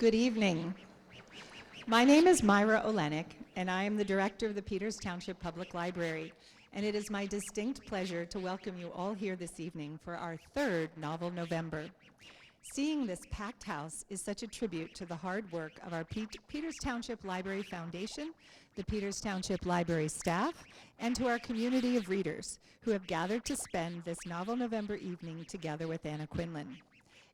Good evening. My name is Maura Kelly, and I am the director of the Peters Township Public Library, and it is my distinct pleasure to welcome you all here this evening for our third Novel November. Seeing this packed house is such a tribute to the hard work of our Peters Township Library Foundation, the Peters Township Library staff, and to our community of readers who have gathered to spend this Novel November evening together with Anna Quindlen.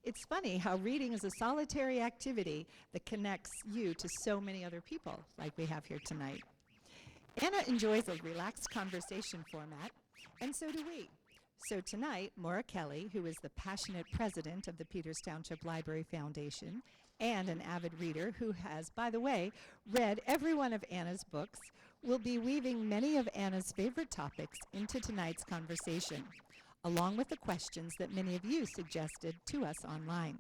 It's funny how reading is a solitary activity that connects you to so many other people, like we have here tonight. Anna enjoys a relaxed conversation format, and so do we. So tonight, Maura Kelly, who is the passionate president of the Peters Township Library Foundation and an avid reader who has, by the way, read every one of Anna's books, will be weaving many of Anna's favorite topics into tonight's conversation, along with the questions that many of you suggested to us online.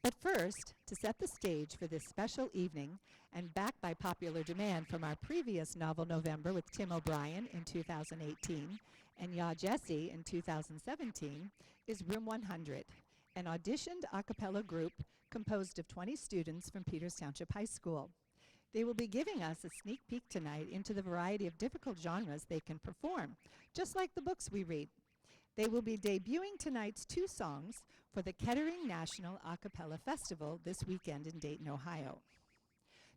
But first, to set the stage for this special evening, and backed by popular demand from our previous Novel November with Tim O'Brien in 2018 and Ya Jesse in 2017, is Room 100, an auditioned a cappella group composed of 20 students from Peters Township High School. They will be giving us a sneak peek tonight into the variety of difficult genres they can perform, just like the books we read. They will be debuting tonight's 2 songs for the Kettering National A Cappella Festival this weekend in Dayton, Ohio.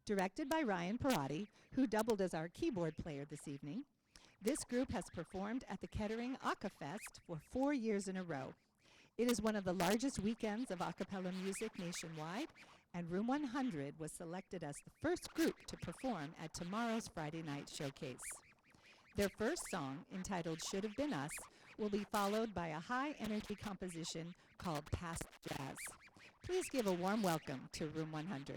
Directed by Ryan Parati, who doubled as our keyboard player this evening, this group has performed at the Kettering A Fest for 4 years in a row. It is one of the largest weekends of a cappella music nationwide, and Room 100 was selected as the first group to perform at tomorrow's Friday night showcase. Their first song, entitled Should Have Been Us, will be followed by a high-energy composition called Past Jazz. Please give a warm welcome to Room 100.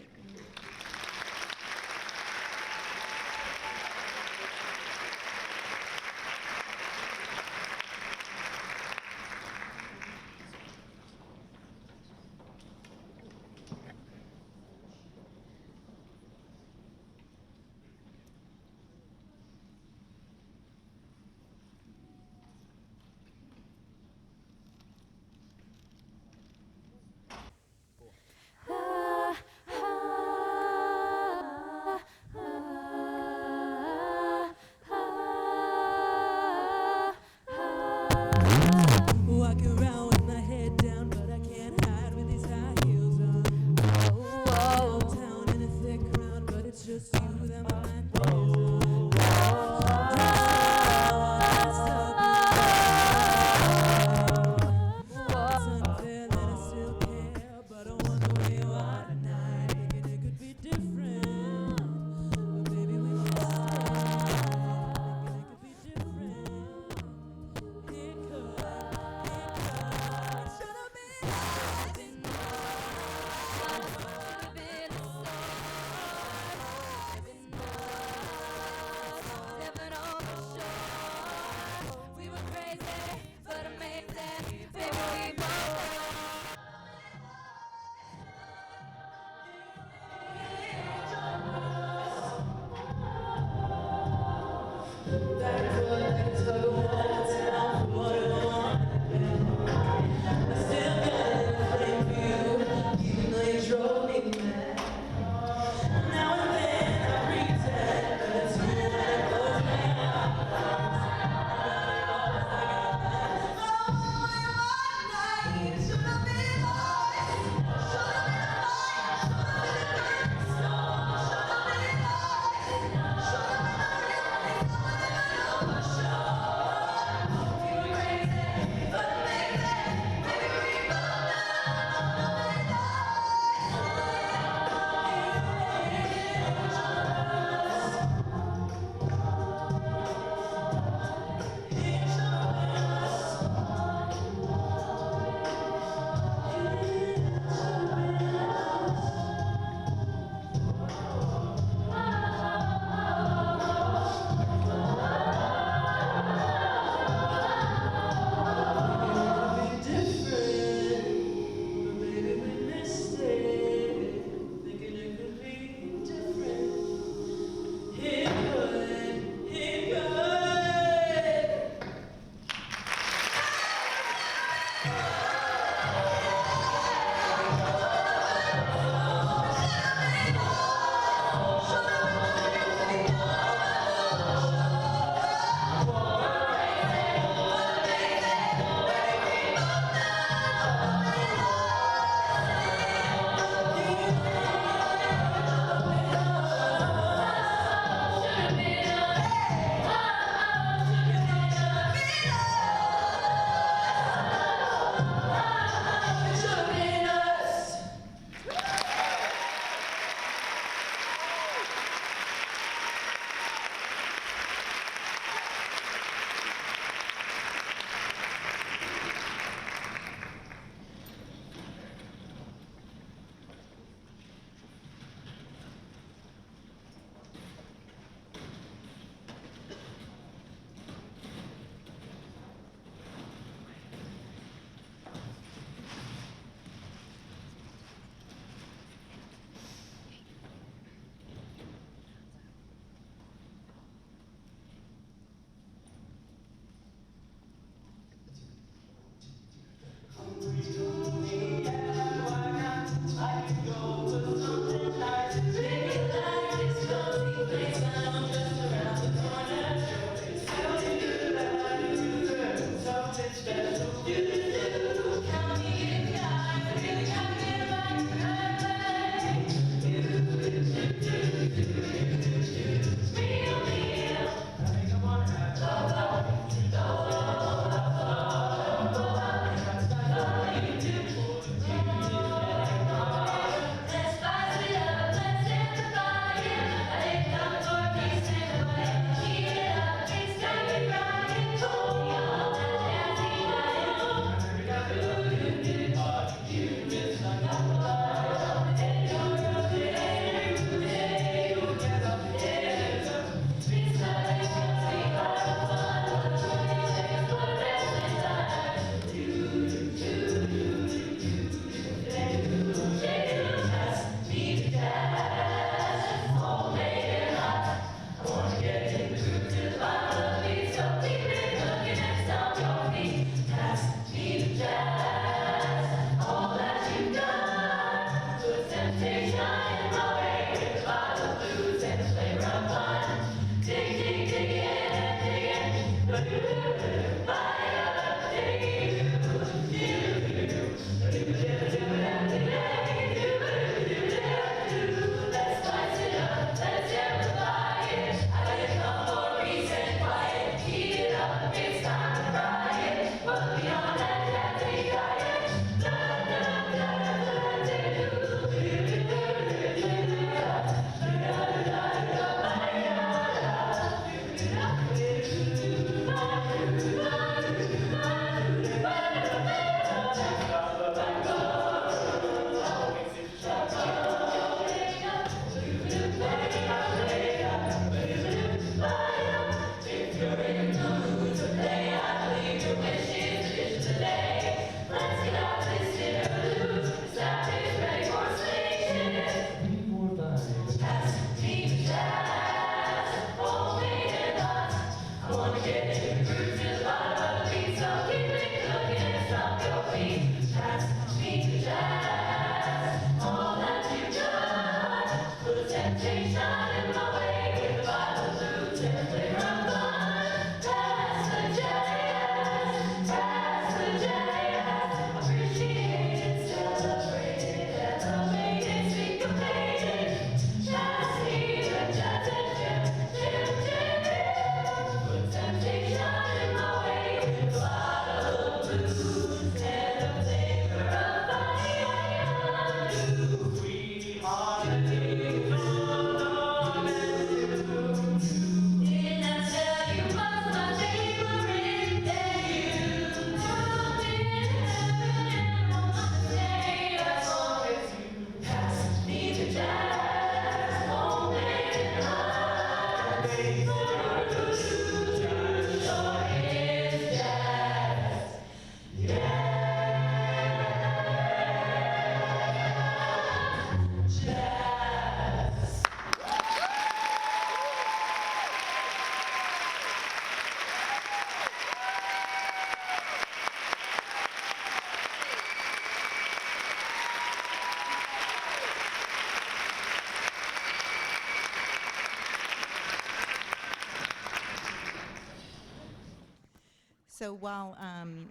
So while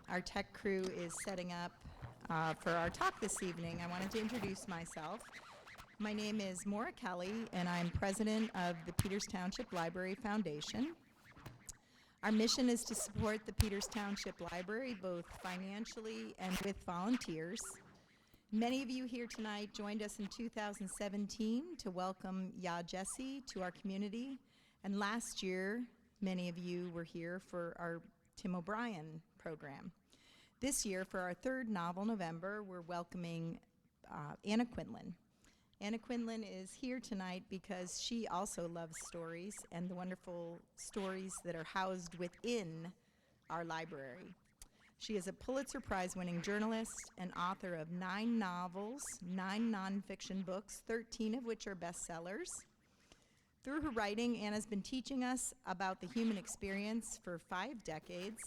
our tech crew is setting up for our talk this evening, I wanted to introduce myself. My name is Maura Kelly, and I'm president of the Peters Township Library Foundation. Our mission is to support the Peters Township Library both financially and with volunteers. Many of you here tonight joined us in 2017 to welcome Ya Jessie to our community, and last year many of you were here for our Tim O'Brien program. This year, for our third Novel November, we're welcoming Anna Quindlen. Anna Quindlen is here tonight because she also loves stories and the wonderful stories that are housed within our library. She is a Pulitzer Prize-winning journalist and author of 9 novels, 9 nonfiction books, 13 of which are bestsellers. Through her writing, Anna's been teaching us about the human experience for 5 decades.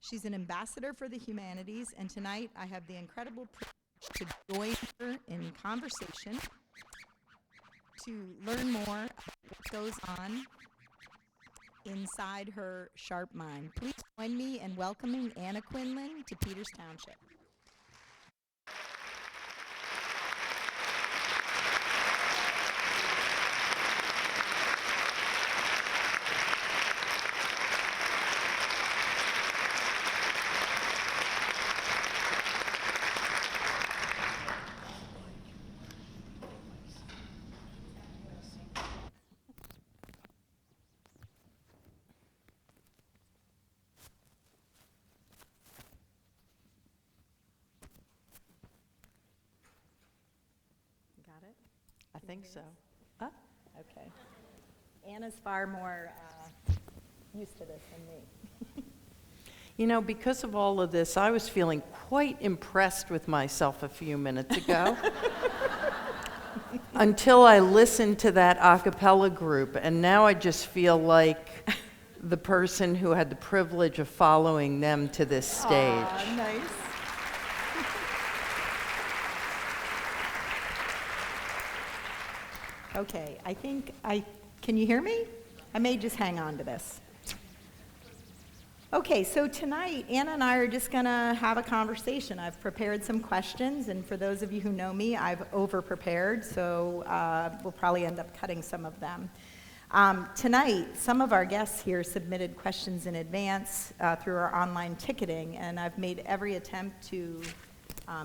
She's an ambassador for the humanities, and tonight I have the incredible privilege to join her in conversation to learn more about what goes on inside her sharp mind. Please join me in welcoming Anna Quindlen to Peters Township. Got it? I think so. Okay. Anna's far more used to this than me. You know, because of all of this, I was feeling quite impressed with myself a few minutes ago. Until I listened to that a cappella group, and now I just feel like the person who had the privilege of following them to this stage. Aw, nice. Okay, can you hear me? I may just hang on to this. Okay, so tonight, Anna and I are just gonna have a conversation. I've prepared some questions, and for those of you who know me, I've over-prepared, so we'll probably end up cutting some of them. Tonight, some of our guests here submitted questions in advance through our online ticketing, and I've made every attempt to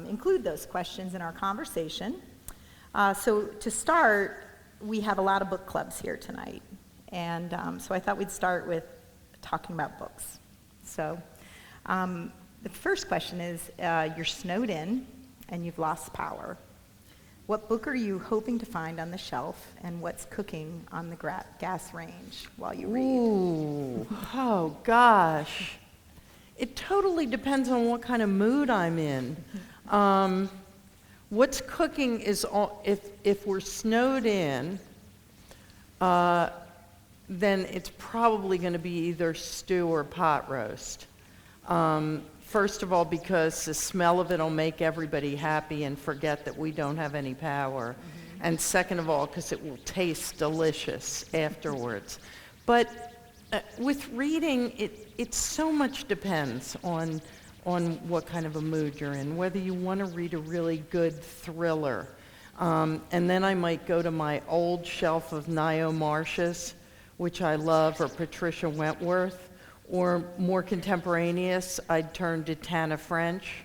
include those questions in our conversation. So to start, we have a lot of book clubs here tonight, and so I thought we'd start with talking about books. So the first question is, you're snowed in and you've lost power. What book are you hoping to find on the shelf, and what's cooking on the gas range while you read? Ooh, oh gosh. It totally depends on what kind of mood I'm in. What's cooking is, if we're snowed in, then it's probably going to be either stew or pot roast. First of all, because the smell of it will make everybody happy and forget that we don't have any power. Mm-hmm. And second of all, because it will taste delicious afterwards. But with reading, it so much depends on what kind of a mood you're in, whether you want to read a really good thriller. And then I might go to my old shelf of Nio Marsh's, which I love, or Patricia Wentworth, or more contemporaneous, I'd turn to Tana French,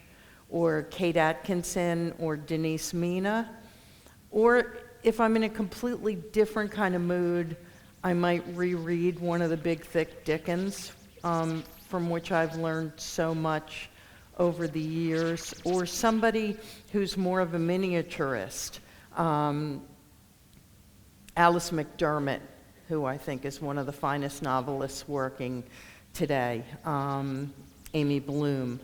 or Kate Atkinson, or Denise Mina. Or if I'm in a completely different kind of mood, I might reread one of the big, thick Dickens, from which I've learned so much over the years, or somebody who's more of a miniaturist, Alice McDermott, who I think is one of the finest novelists working today, Amy Bloom,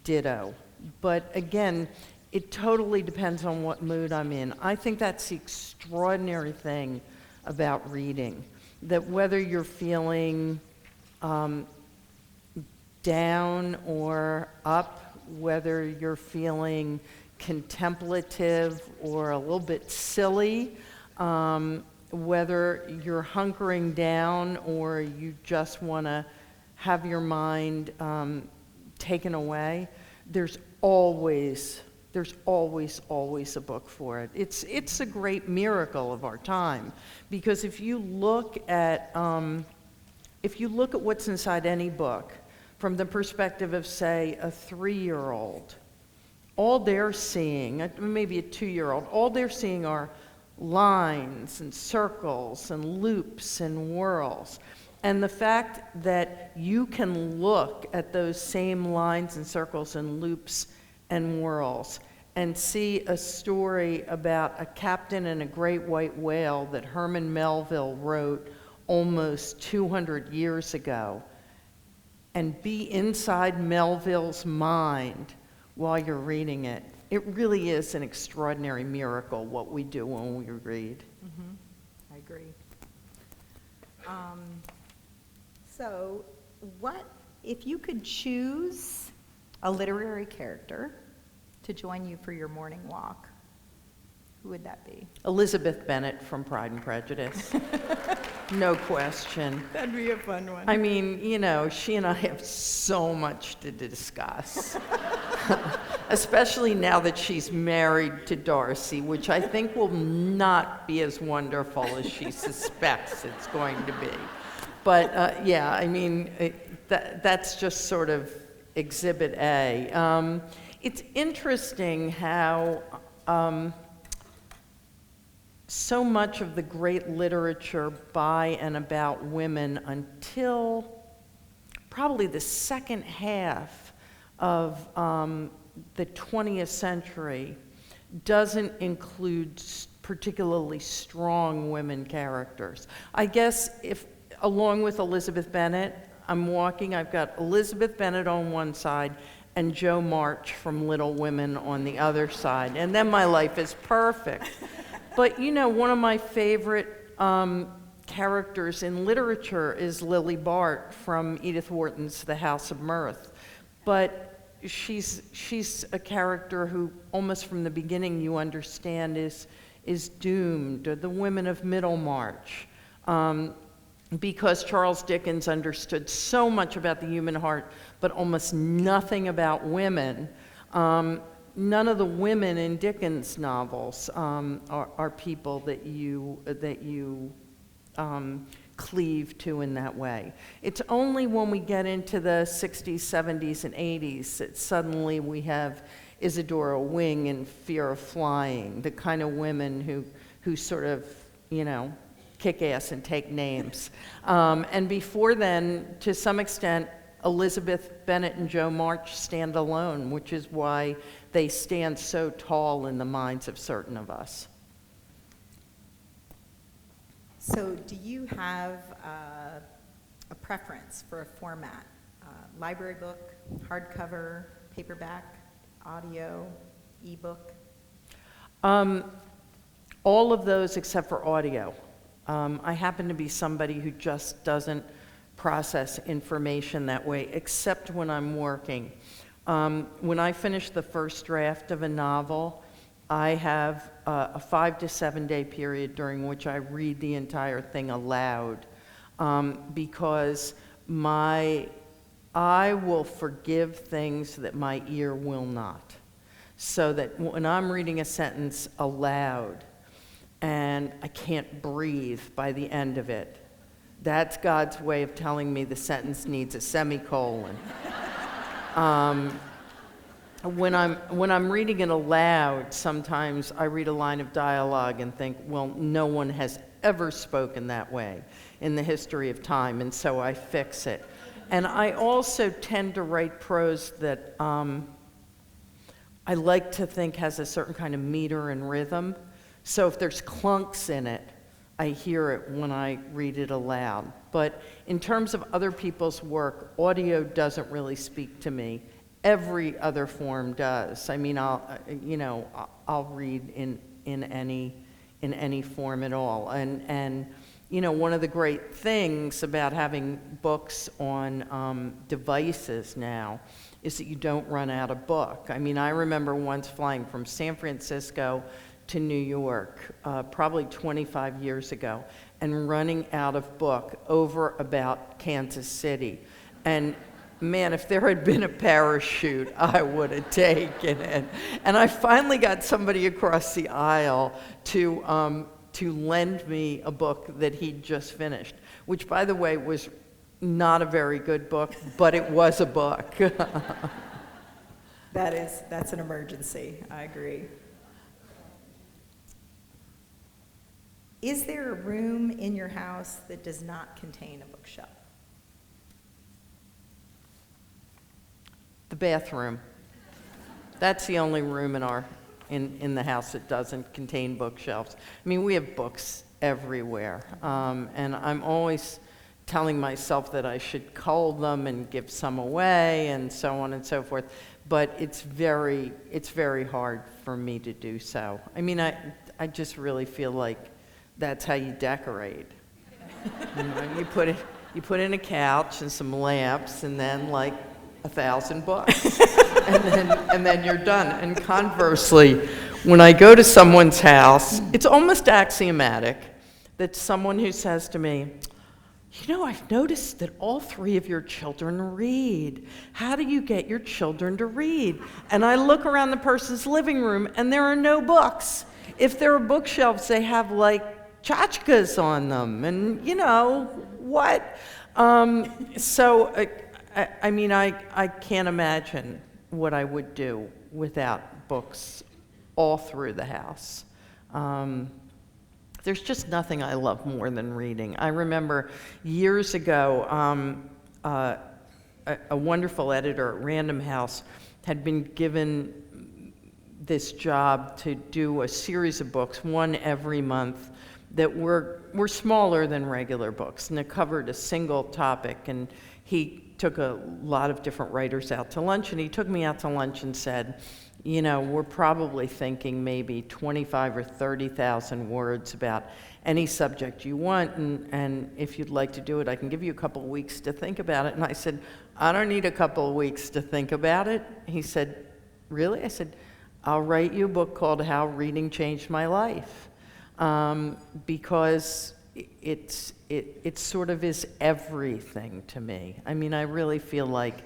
ditto. But again, it totally depends on what mood I'm in. I think that's the extraordinary thing about reading, that whether you're feeling down or up, whether you're feeling contemplative or a little bit silly, whether you're hunkering down or you just want to have your mind taken away, there's always a book for it. It's a great miracle of our time, because if you look at what's inside any book from the perspective of, say, a 3-year-old, all they're seeing, maybe a 2-year-old, all they're seeing are lines and circles and loops and whirls. And the fact that you can look at those same lines and circles and loops and whirls and see a story about a captain and a great white whale that Herman Melville wrote almost 200 years ago, and be inside Melville's mind while you're reading it, it really is an extraordinary miracle what we do when we read. I agree. So, what if you could choose a literary character to join you for your morning walk? Who would that be? Elizabeth Bennet from Pride and Prejudice. No question. That'd be a fun one. I mean, you know, she and I have so much to discuss. Especially now that she's married to Darcy, which I think will not be as wonderful as she suspects it's going to be. But yeah, I mean, that's just sort of Exhibit A. It's interesting how so much of the great literature by and about women until probably the second half of the 20th century doesn't include particularly strong women characters. I guess if, along with Elizabeth Bennet, I'm walking, I've got Elizabeth Bennet on one side and Jo March from Little Women on the other side, and then my life is perfect. But you know, one of my favorite characters in literature is Lily Bart from Edith Wharton's The House of Mirth. But she's a character who almost from the beginning you understand is doomed, or the women of Middlemarch. Because Charles Dickens understood so much about the human heart, but almost nothing about women. None of the women in Dickens' novels are people that you cleave to in that way. It's only when we get into the 60s, 70s, and 80s that suddenly we have Isadora Wing in Fear of Flying, the kind of women who sort of, you know, kick ass and take names. And before then, to some extent, Elizabeth Bennet and Jo March stand alone, which is why they stand so tall in the minds of certain of us. So do you have a preference for a format? Library book, hardcover, paperback, audio, ebook? All of those except for audio. I happen to be somebody who just doesn't process information that way, except when I'm working. When I finish the first draft of a novel, I have a 5 to 7 day period during which I read the entire thing aloud, because my eye will forgive things that my ear will not. So that when I'm reading a sentence aloud and I can't breathe by the end of it, that's God's way of telling me the sentence needs a semicolon. When I'm reading it aloud, sometimes I read a line of dialogue and think, well, no one has ever spoken that way in the history of time, and so I fix it. And I also tend to write prose that I like to think has a certain kind of meter and rhythm. So if there's clunks in it, I hear it when I read it aloud. But in terms of other people's work, audio doesn't really speak to me. Every other form does. I mean, I'll read in any form at all. And you know, one of the great things about having books on devices now is that you don't run out of book. I mean, I remember once flying from San Francisco to New York, probably 25 years ago, and running out of book over about Kansas City. And man, if there had been a parachute, I would have taken it. And I finally got somebody across the aisle to lend me a book that he'd just finished, which, by the way, was not a very good book, but it was a book. That's an emergency, I agree. Is there a room in your house that does not contain a bookshelf? The bathroom. That's the only room in the house that doesn't contain bookshelves. I mean, we have books everywhere, and I'm always telling myself that I should cull them and give some away and so on and so forth, but it's very hard for me to do so. I mean, I just really feel like that's how you decorate. You know, you put in a couch and some lamps and then like 1,000 books, and then you're done. And conversely, when I go to someone's house, it's almost axiomatic that someone who says to me, you know, I've noticed that all 3 of your children read. How do you get your children to read? And I look around the person's living room, and there are no books. If there are bookshelves, they have like tchotchkes on them, and you know, what? I mean, I can't imagine what I would do without books all through the house. There's just nothing I love more than reading. I remember years ago, a wonderful editor at Random House had been given this job to do a series of books, one every month, that were smaller than regular books, and it covered a single topic. And he took a lot of different writers out to lunch, and he took me out to lunch and said, you know, we're probably thinking maybe 25 or 30,000 words about any subject you want, and if you'd like to do it, I can give you a couple of weeks to think about it. And I said, I don't need a couple of weeks to think about it. He said, really? I said, I'll write you a book called How Reading Changed My Life, because it sort of is everything to me. I mean, I really feel like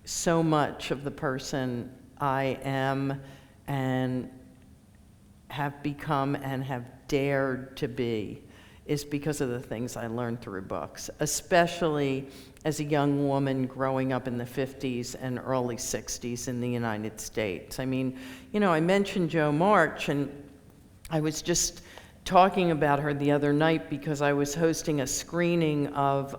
so much of the person I am and have become and have dared to be is because of the things I learned through books, especially as a young woman growing up in the 50s and early 60s in the United States. I mean, you know, I mentioned Jo March, and I was just talking about her the other night because I was hosting a screening of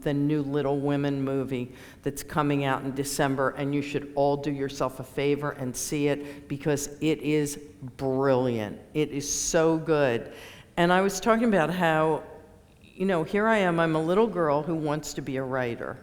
the new Little Women movie that's coming out in December, and you should all do yourself a favor and see it because it is brilliant. It is so good. And I was talking about how, you know, here I am, I'm a little girl who wants to be a writer,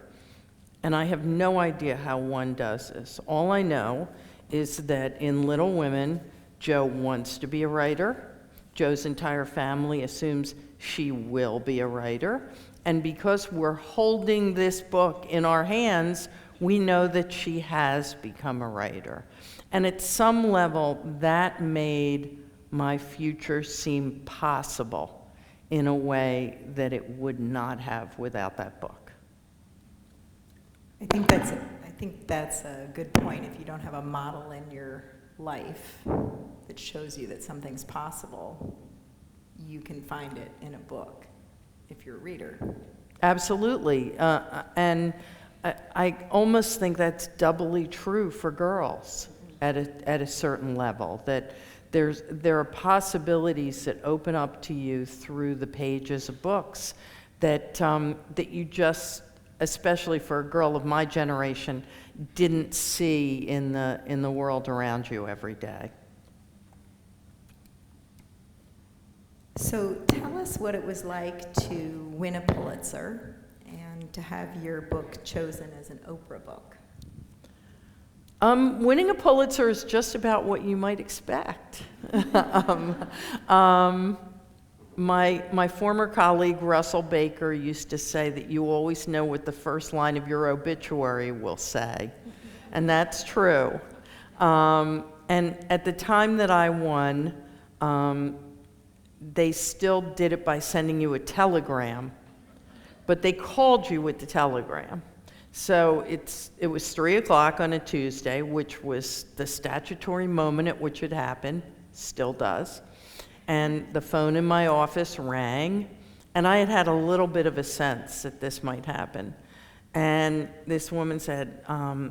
and I have no idea how one does this. All I know is that in Little Women, Jo wants to be a writer. Jo's entire family assumes she will be a writer. And because we're holding this book in our hands, we know that she has become a writer. And at some level, that made my future seem possible in a way that it would not have without that book. I think that's a good point. If you don't have a model in your life that shows you that something's possible, you can find it in a book if you're a reader. Absolutely. And I almost think that's doubly true for girls at a certain level, that there are possibilities that open up to you through the pages of books that you just, especially for a girl of my generation, didn't see in the world around you every day. So tell us what it was like to win a Pulitzer and to have your book chosen as an Oprah book. Winning a Pulitzer is just about what you might expect. My former colleague Russell Baker used to say that you always know what the first line of your obituary will say, and that's true. And at the time that I won, they still did it by sending you a telegram, but they called you with the telegram. So it was 3 o'clock on a Tuesday, which was the statutory moment at which it happened, still does. And the phone in my office rang, and I had had a little bit of a sense that this might happen. And this woman said, I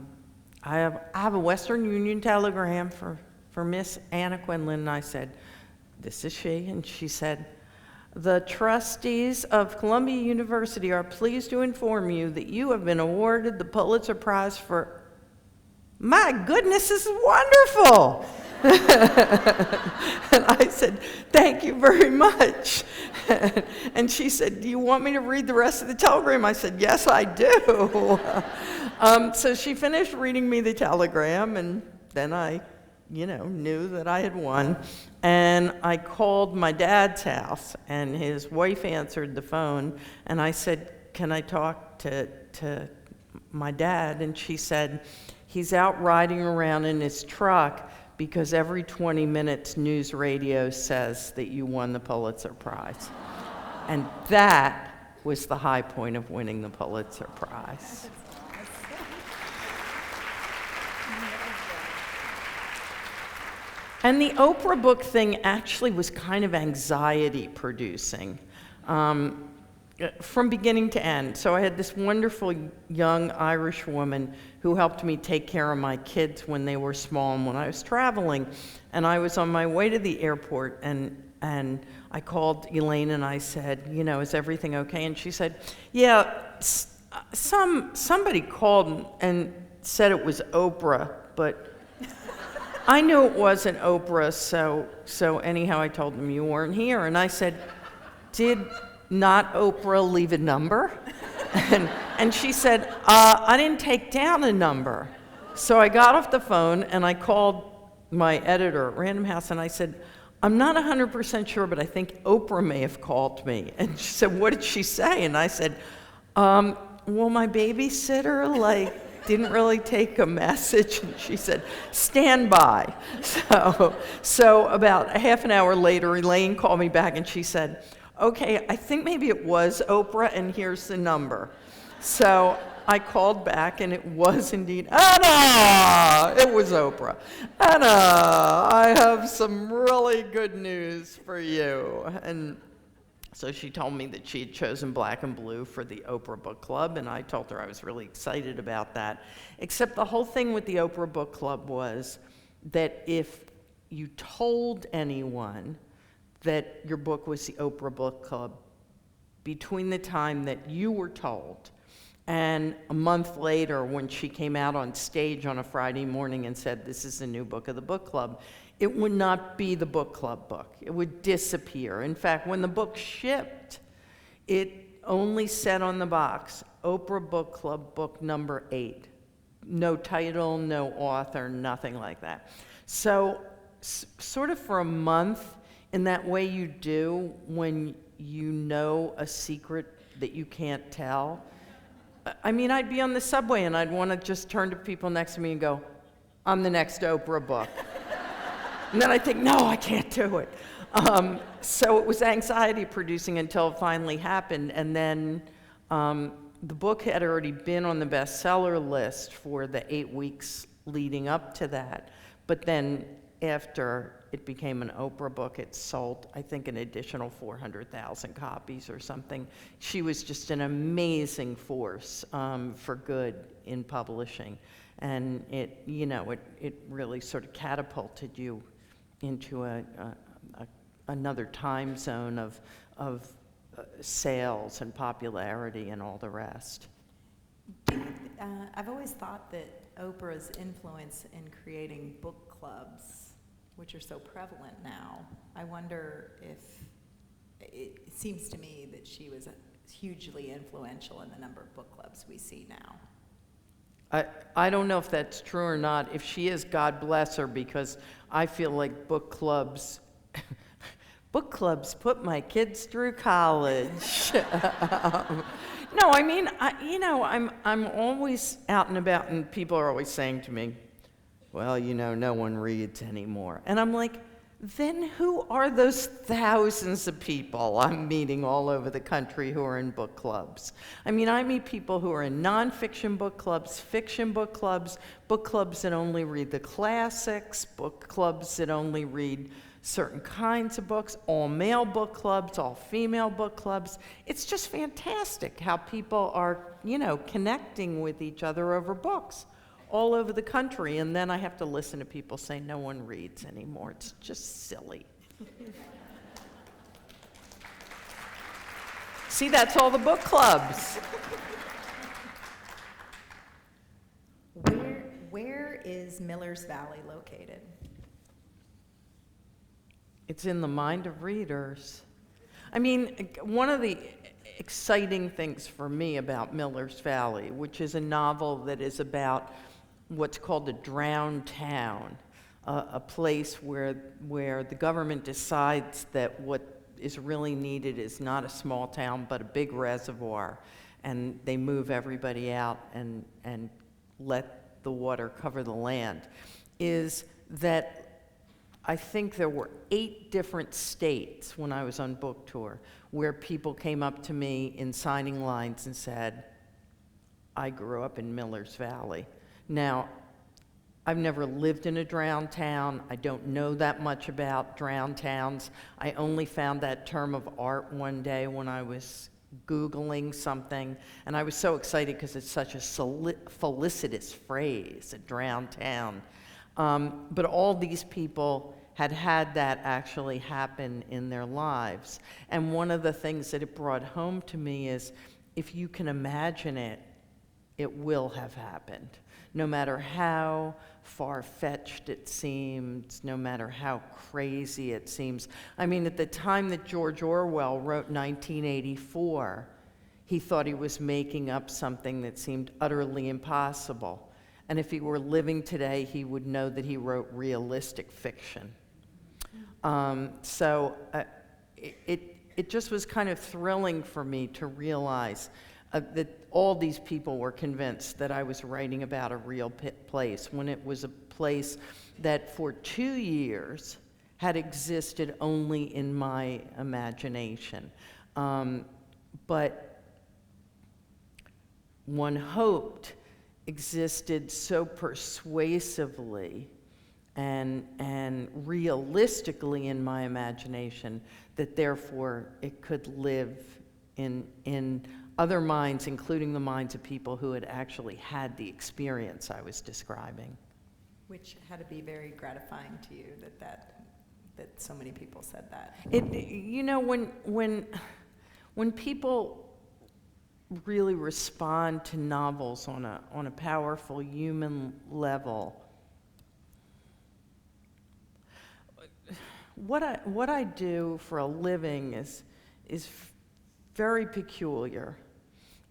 have a Western Union telegram for Miss Anna Quindlen. And I said, this is she. And she said, the trustees of Columbia University are pleased to inform you that you have been awarded the Pulitzer Prize for... My goodness, this is wonderful. And I said, thank you very much. And she said, do you want me to read the rest of the telegram? I said, yes, I do. So she finished reading me the telegram, and then I knew that I had won. And I called my dad's house, and his wife answered the phone, and I said, can I talk to my dad? And she said, he's out riding around in his truck because every 20 minutes news radio says that you won the Pulitzer Prize. And that was the high point of winning the Pulitzer Prize. And the Oprah book thing actually was kind of anxiety producing from beginning to end. So I had this wonderful young Irish woman who helped me take care of my kids when they were small and when I was traveling. And I was on my way to the airport, and I called Elaine and I said, is everything okay? And she said, yeah, somebody called and said it was Oprah, but I knew it wasn't Oprah, so anyhow I told them you weren't here. And I said, did not Oprah leave a number? And she said, I didn't take down a number. So I got off the phone and I called my editor at Random House and I said, I'm not 100% sure, but I think Oprah may have called me. And she said, what did she say? And I said, well, my babysitter, didn't really take a message. And she said, stand by. So about a half an hour later, Elaine called me back and she said, okay, I think maybe it was Oprah, and here's the number. So I called back, and it was indeed Anna! It was Oprah. Anna, I have some really good news for you. And so she told me that she had chosen Black and Blue for the Oprah Book Club, and I told her I was really excited about that. Except the whole thing with the Oprah Book Club was that if you told anyone that your book was the Oprah Book Club, between the time that you were told and a month later when she came out on stage on a Friday morning and said, this is the new book of the book club, it would not be the book club book. It would disappear. In fact, when the book shipped, it only said on the box, Oprah Book Club book number 8. No title, no author, nothing like that. So sort of for a month, in that way you do when you know a secret that you can't tell. I mean, I'd be on the subway and I'd want to just turn to people next to me and go, I'm the next Oprah book. And then I think, no, I can't do it. So it was anxiety producing until it finally happened. And then the book had already been on the bestseller list for the 8 weeks leading up to that. But then after it became an Oprah book, it sold, I think, an additional 400,000 copies or something. She was just an amazing force for good in publishing. And it really sort of catapulted you into another time zone of sales and popularity and all the rest. I've always thought that Oprah's influence in creating book clubs, which are so prevalent now, I wonder if it seems to me that she was hugely influential in the number of book clubs we see now. I don't know if that's true or not. If she is, God bless her, because I feel like book clubs put my kids through college. No, I mean, I'm always out and about, and people are always saying to me, well, no one reads anymore. And I'm like, then who are those thousands of people I'm meeting all over the country who are in book clubs? I mean, I meet people who are in nonfiction book clubs, fiction book clubs that only read the classics, book clubs that only read certain kinds of books, all male book clubs, all female book clubs. It's just fantastic how people are, connecting with each other over books all over the country, and then I have to listen to people say no one reads anymore. It's just silly. See, that's all the book clubs. Where is Miller's Valley located? It's in the mind of readers. I mean, one of the exciting things for me about Miller's Valley, which is a novel that is about what's called a drowned town, a place where the government decides that what is really needed is not a small town but a big reservoir, and they move everybody out and let the water cover the land, is that I think there were 8 different states when I was on book tour where people came up to me in signing lines and said, I grew up in Miller's Valley. Now, I've never lived in a drowned town. I don't know that much about drowned towns. I only found that term of art one day when I was Googling something, and I was so excited because it's such a felicitous phrase, a drowned town. But all these people had that actually happen in their lives. And one of the things that it brought home to me is, if you can imagine it, it will have happened. No matter how far-fetched it seems, no matter how crazy it seems. I mean, at the time that George Orwell wrote 1984, he thought he was making up something that seemed utterly impossible. And if he were living today, he would know that he wrote realistic fiction. It just was kind of thrilling for me to realize that all these people were convinced that I was writing about a real place, when it was a place that for 2 years had existed only in my imagination. But one hoped existed so persuasively and realistically in my imagination that therefore it could live in other minds, including the minds of people who had actually had the experience I was describing. Which had to be very gratifying to you that so many people said that. When people really respond to novels on a powerful human level, what I do for a living is very peculiar,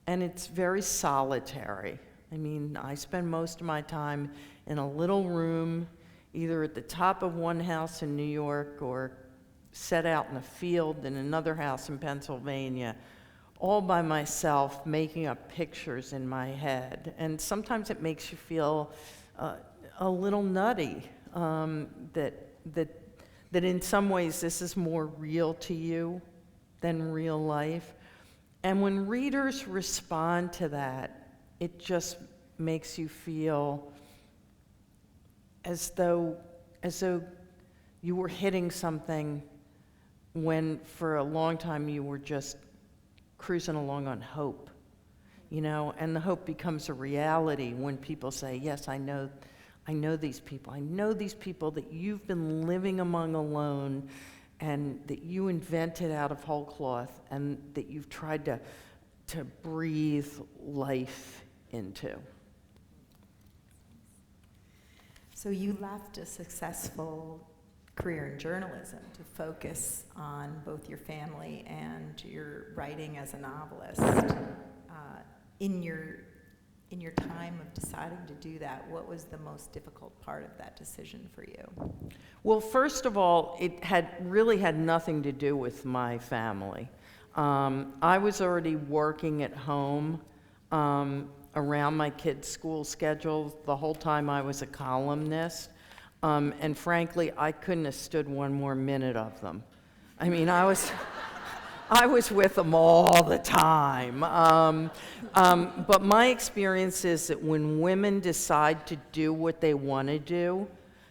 and it's very solitary. I mean, I spend most of my time in a little room, either at the top of one house in New York or set out in a field in another house in Pennsylvania, all by myself, making up pictures in my head. And sometimes it makes you feel a little nutty, that in some ways this is more real to you than real life. And when readers respond to that, it just makes you feel as though you were hitting something when for a long time you were just cruising along on hope, and the hope becomes a reality when people say, yes, I know these people. I know these people that you've been living among alone, and that you invented out of whole cloth, and that you've tried to breathe life into. So you left a successful career in journalism to focus on both your family and your writing as a novelist. In your time of deciding to do that, what was the most difficult part of that decision for you? Well, first of all, it really had nothing to do with my family. I was already working at home around my kids' school schedules the whole time I was a columnist. And frankly, I couldn't have stood one more minute of them. I mean, I was with them all the time. But my experience is that when women decide to do what they want to do,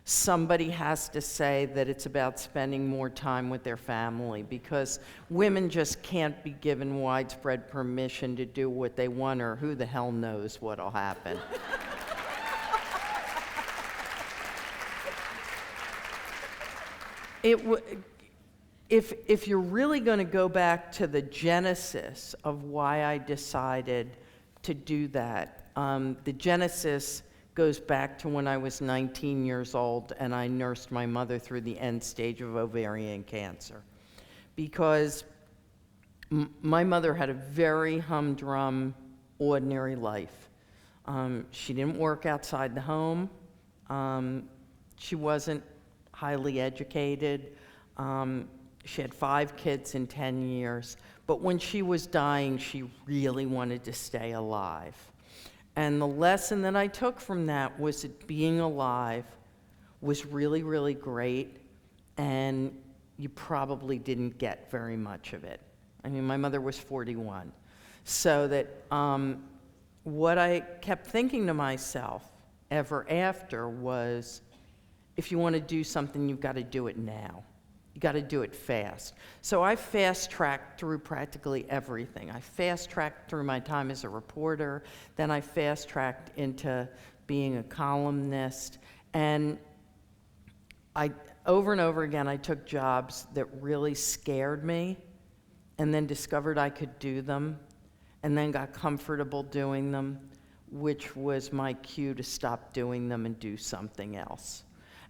somebody has to say that it's about spending more time with their family, because women just can't be given widespread permission to do what they want, or who the hell knows what'll happen. If you're really going to go back to the genesis of why I decided to do that, the genesis goes back to when I was 19 years old and I nursed my mother through the end stage of ovarian cancer. Because my mother had a very humdrum, ordinary life. She didn't work outside the home. She wasn't highly educated. She had 5 kids in 10 years. But when she was dying, she really wanted to stay alive. And the lesson that I took from that was that being alive was really, really great, and you probably didn't get very much of it. I mean, my mother was 41. So that what I kept thinking to myself ever after was, if you want to do something, you've got to do it now. You got to do it fast. So I fast-tracked through practically everything. I fast-tracked through my time as a reporter, then I fast-tracked into being a columnist, and over and over again, I took jobs that really scared me, and then discovered I could do them, and then got comfortable doing them, which was my cue to stop doing them and do something else.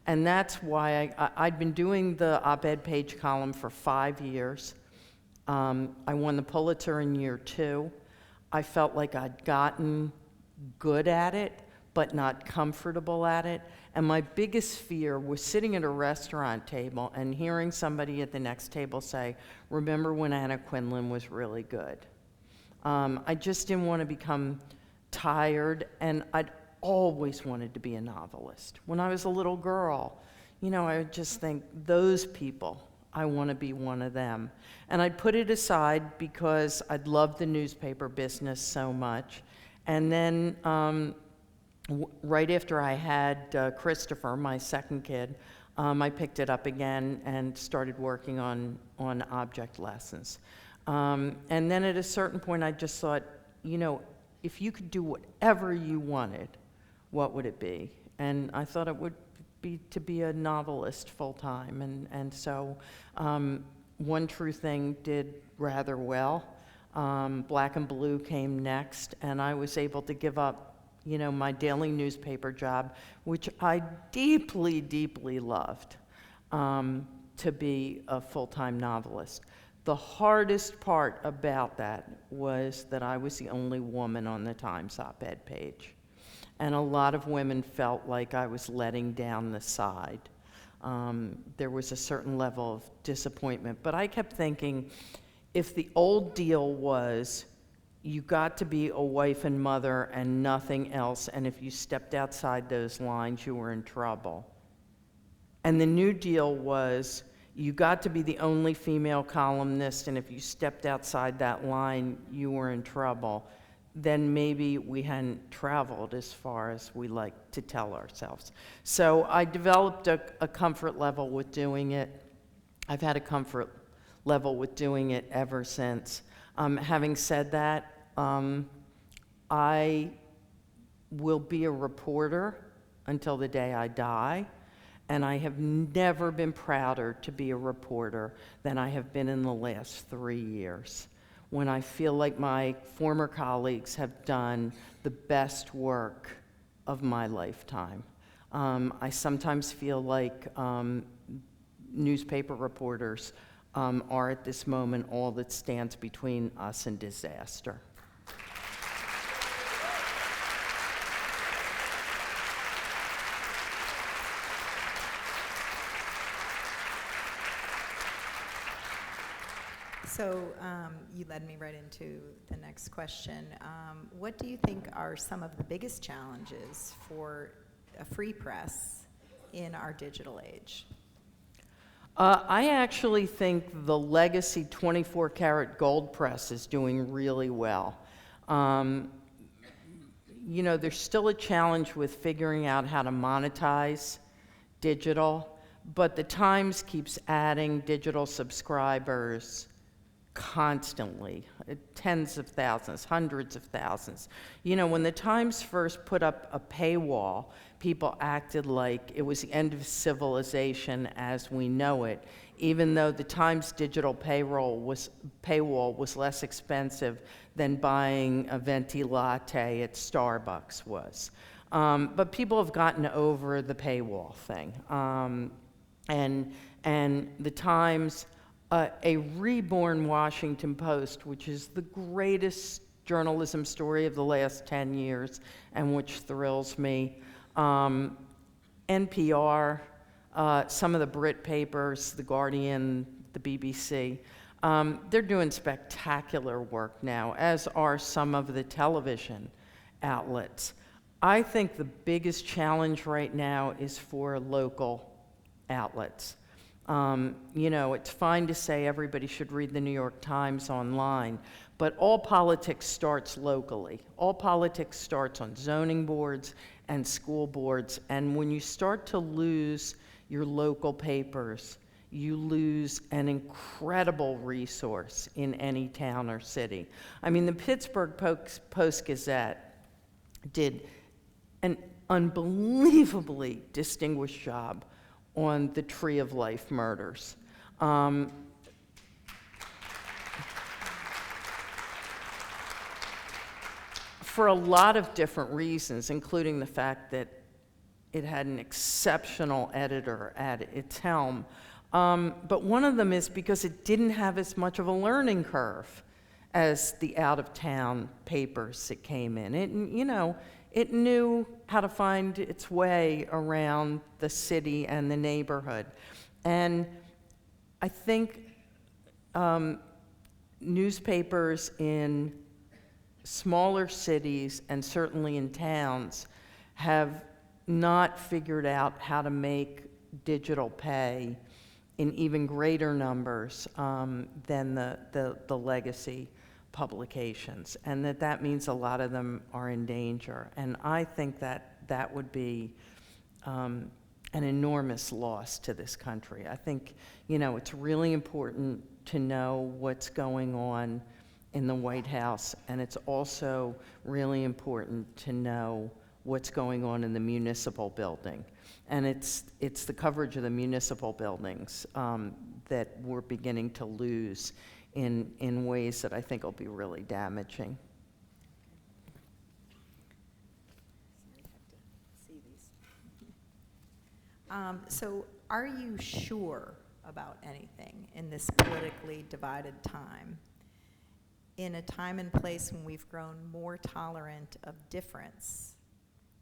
And that's why I'd been doing the op-ed page column for 5 years. I won the Pulitzer in year 2. I felt like I'd gotten good at it, but not comfortable at it. And my biggest fear was sitting at a restaurant table and hearing somebody at the next table say, "Remember when Anna Quindlen was really good?" I just didn't want to become tired, and I'd always wanted to be a novelist. When I was a little girl, I would just think, those people, I want to be one of them. And I'd put it aside because I'd loved the newspaper business so much. And then right after I had Christopher, my second kid, I picked it up again and started working on object lessons. And then at a certain point, I just thought, if you could do whatever you wanted, what would it be? And I thought it would be to be a novelist full-time. And so One True Thing did rather well. Black and Blue came next, and I was able to give up, my daily newspaper job, which I deeply, deeply loved, to be a full-time novelist. The hardest part about that was that I was the only woman on the Times op-ed page. And a lot of women felt like I was letting down the side. There was a certain level of disappointment. But I kept thinking, if the old deal was you got to be a wife and mother and nothing else, and if you stepped outside those lines, you were in trouble. And the new deal was you got to be the only female columnist, and if you stepped outside that line, you were in trouble. Then maybe we hadn't traveled as far as we like to tell ourselves. So I developed a comfort level with doing it. I've had a comfort level with doing it ever since. Having said that, I will be a reporter until the day I die, and I have never been prouder to be a reporter than I have been in the last 3 years, when I feel like my former colleagues have done the best work of my lifetime. I sometimes feel like newspaper reporters are at this moment all that stands between us and disaster. So you led me right into the next question. What do you think are some of the biggest challenges for a free press in our digital age? I actually think the legacy 24-karat gold press is doing really well. You know, there's still a challenge with figuring out how to monetize digital, but the Times keeps adding digital subscribers constantly, tens of thousands, hundreds of thousands. You know, when the Times first put up a paywall, people acted like it was the end of civilization as we know it, even though the Times digital paywall was less expensive than buying a venti latte at Starbucks was. But people have gotten over the paywall thing. And the Times, a reborn Washington Post, which is the greatest journalism story of the last 10 years and which thrills me. NPR, some of the Brit papers, The Guardian, the BBC, they're doing spectacular work now, as are some of the television outlets. I think the biggest challenge right now is for local outlets. You know, it's fine to say everybody should read the New York Times online, but all politics starts locally. All politics starts on zoning boards and school boards, and when you start to lose your local papers, you lose an incredible resource in any town or city. I mean, the Pittsburgh Post-Gazette did an unbelievably distinguished job on the Tree of Life murders. For a lot of different reasons, including the fact that it had an exceptional editor at its helm. But one of them is because it didn't have as much of a learning curve as the out-of-town papers that came in. It knew how to find its way around the city and the neighborhood. And I think newspapers in smaller cities and certainly in towns have not figured out how to make digital pay in even greater numbers than the legacy publications, and that means a lot of them are in danger. And I think that would be an enormous loss to this country. I think, it's really important to know what's going on in the White House, and it's also really important to know what's going on in the municipal building. And it's the coverage of the municipal buildings that we're beginning to lose in ways that I think will be really damaging. So are you sure about anything in this politically divided time? In a time and place when we've grown more tolerant of difference,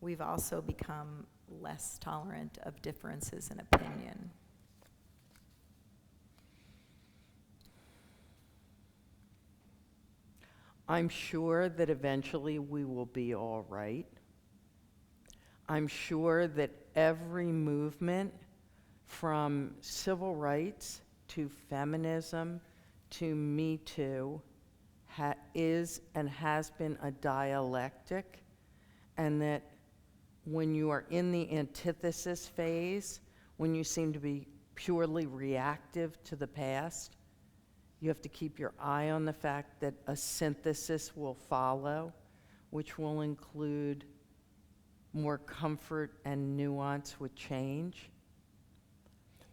we've also become less tolerant of differences in opinion. I'm sure that eventually we will be all right. I'm sure that every movement, from civil rights to feminism to Me Too, is and has been a dialectic, and that when you are in the antithesis phase, when you seem to be purely reactive to the past, you have to keep your eye on the fact that a synthesis will follow, which will include more comfort and nuance with change.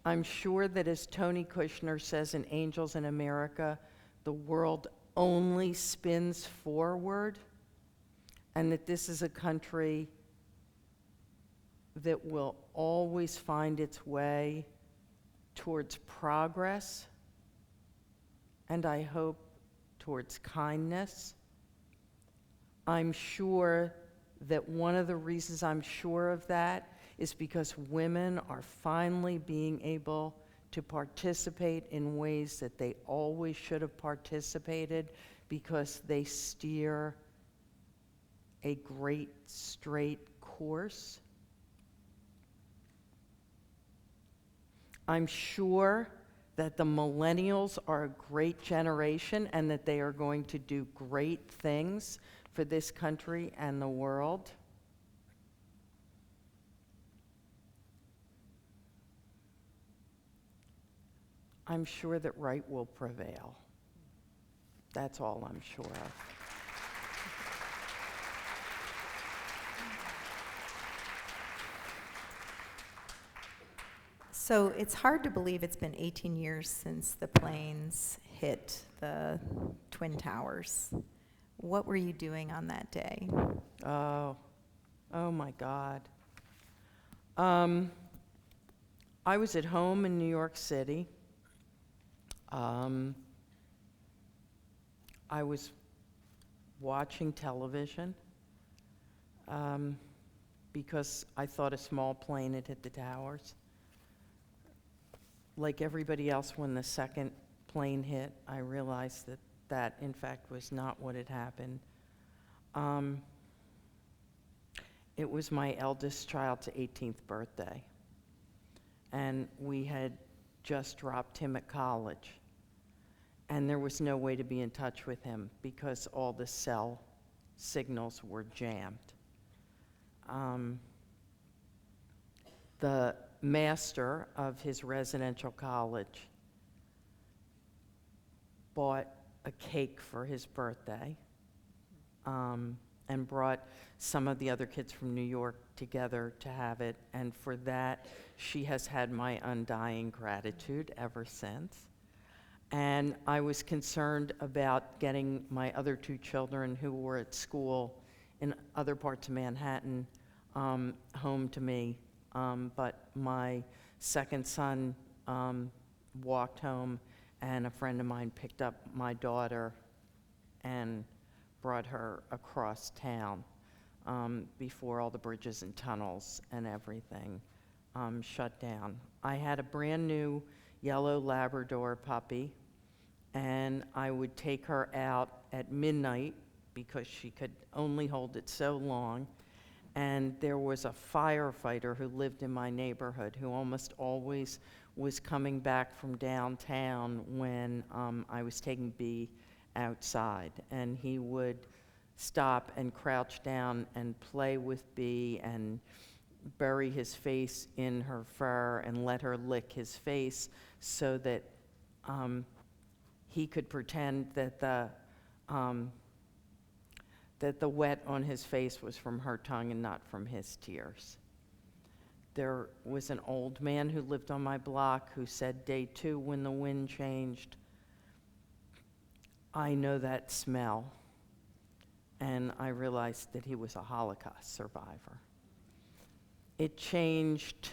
I'm sure that, as Tony Kushner says in Angels in America, the world only spins forward, and that this is a country that will always find its way towards progress, and I hope towards kindness. I'm sure that one of the reasons I'm sure of that is because women are finally being able to participate in ways that they always should have participated, because they steer a great straight course. I'm sure that the millennials are a great generation and that they are going to do great things for this country and the world. I'm sure that right will prevail. That's all I'm sure of. So it's hard to believe it's been 18 years since the planes hit the Twin Towers. What were you doing on that day? Oh my God. I was at home in New York City. I was watching television because I thought a small plane had hit the towers. Like everybody else, when the second plane hit, I realized that that, in fact, was not what had happened. It was my eldest child's 18th birthday, and we had just dropped him at college, and there was no way to be in touch with him because all the cell signals were jammed. The master of his residential college bought a cake for his birthday and brought some of the other kids from New York together to have it, and for that, she has had my undying gratitude ever since. And I was concerned about getting my other two children who were at school in other parts of Manhattan home to me, but my second son walked home, and a friend of mine picked up my daughter and brought her across town before all the bridges and tunnels and everything shut down. I had a brand new yellow Labrador puppy, and I would take her out at midnight because she could only hold it so long. And there was a firefighter who lived in my neighborhood who almost always was coming back from downtown when I was taking Bee outside. And he would stop and crouch down and play with Bee and bury his face in her fur and let her lick his face so that he could pretend that the wet on his face was from her tongue and not from his tears. There was an old man who lived on my block who said, day 2, when the wind changed, I know that smell. And I realized that he was a Holocaust survivor. It changed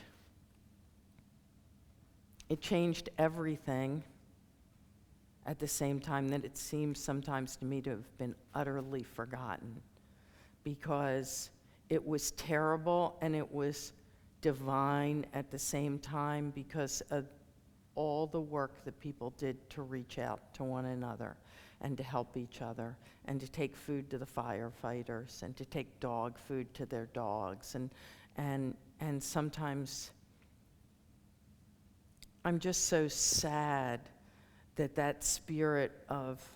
everything at the same time that it seems sometimes to me to have been utterly forgotten, because it was terrible and it was divine at the same time because of all the work that people did to reach out to one another and to help each other and to take food to the firefighters and to take dog food to their dogs. And sometimes I'm just so sad that spirit of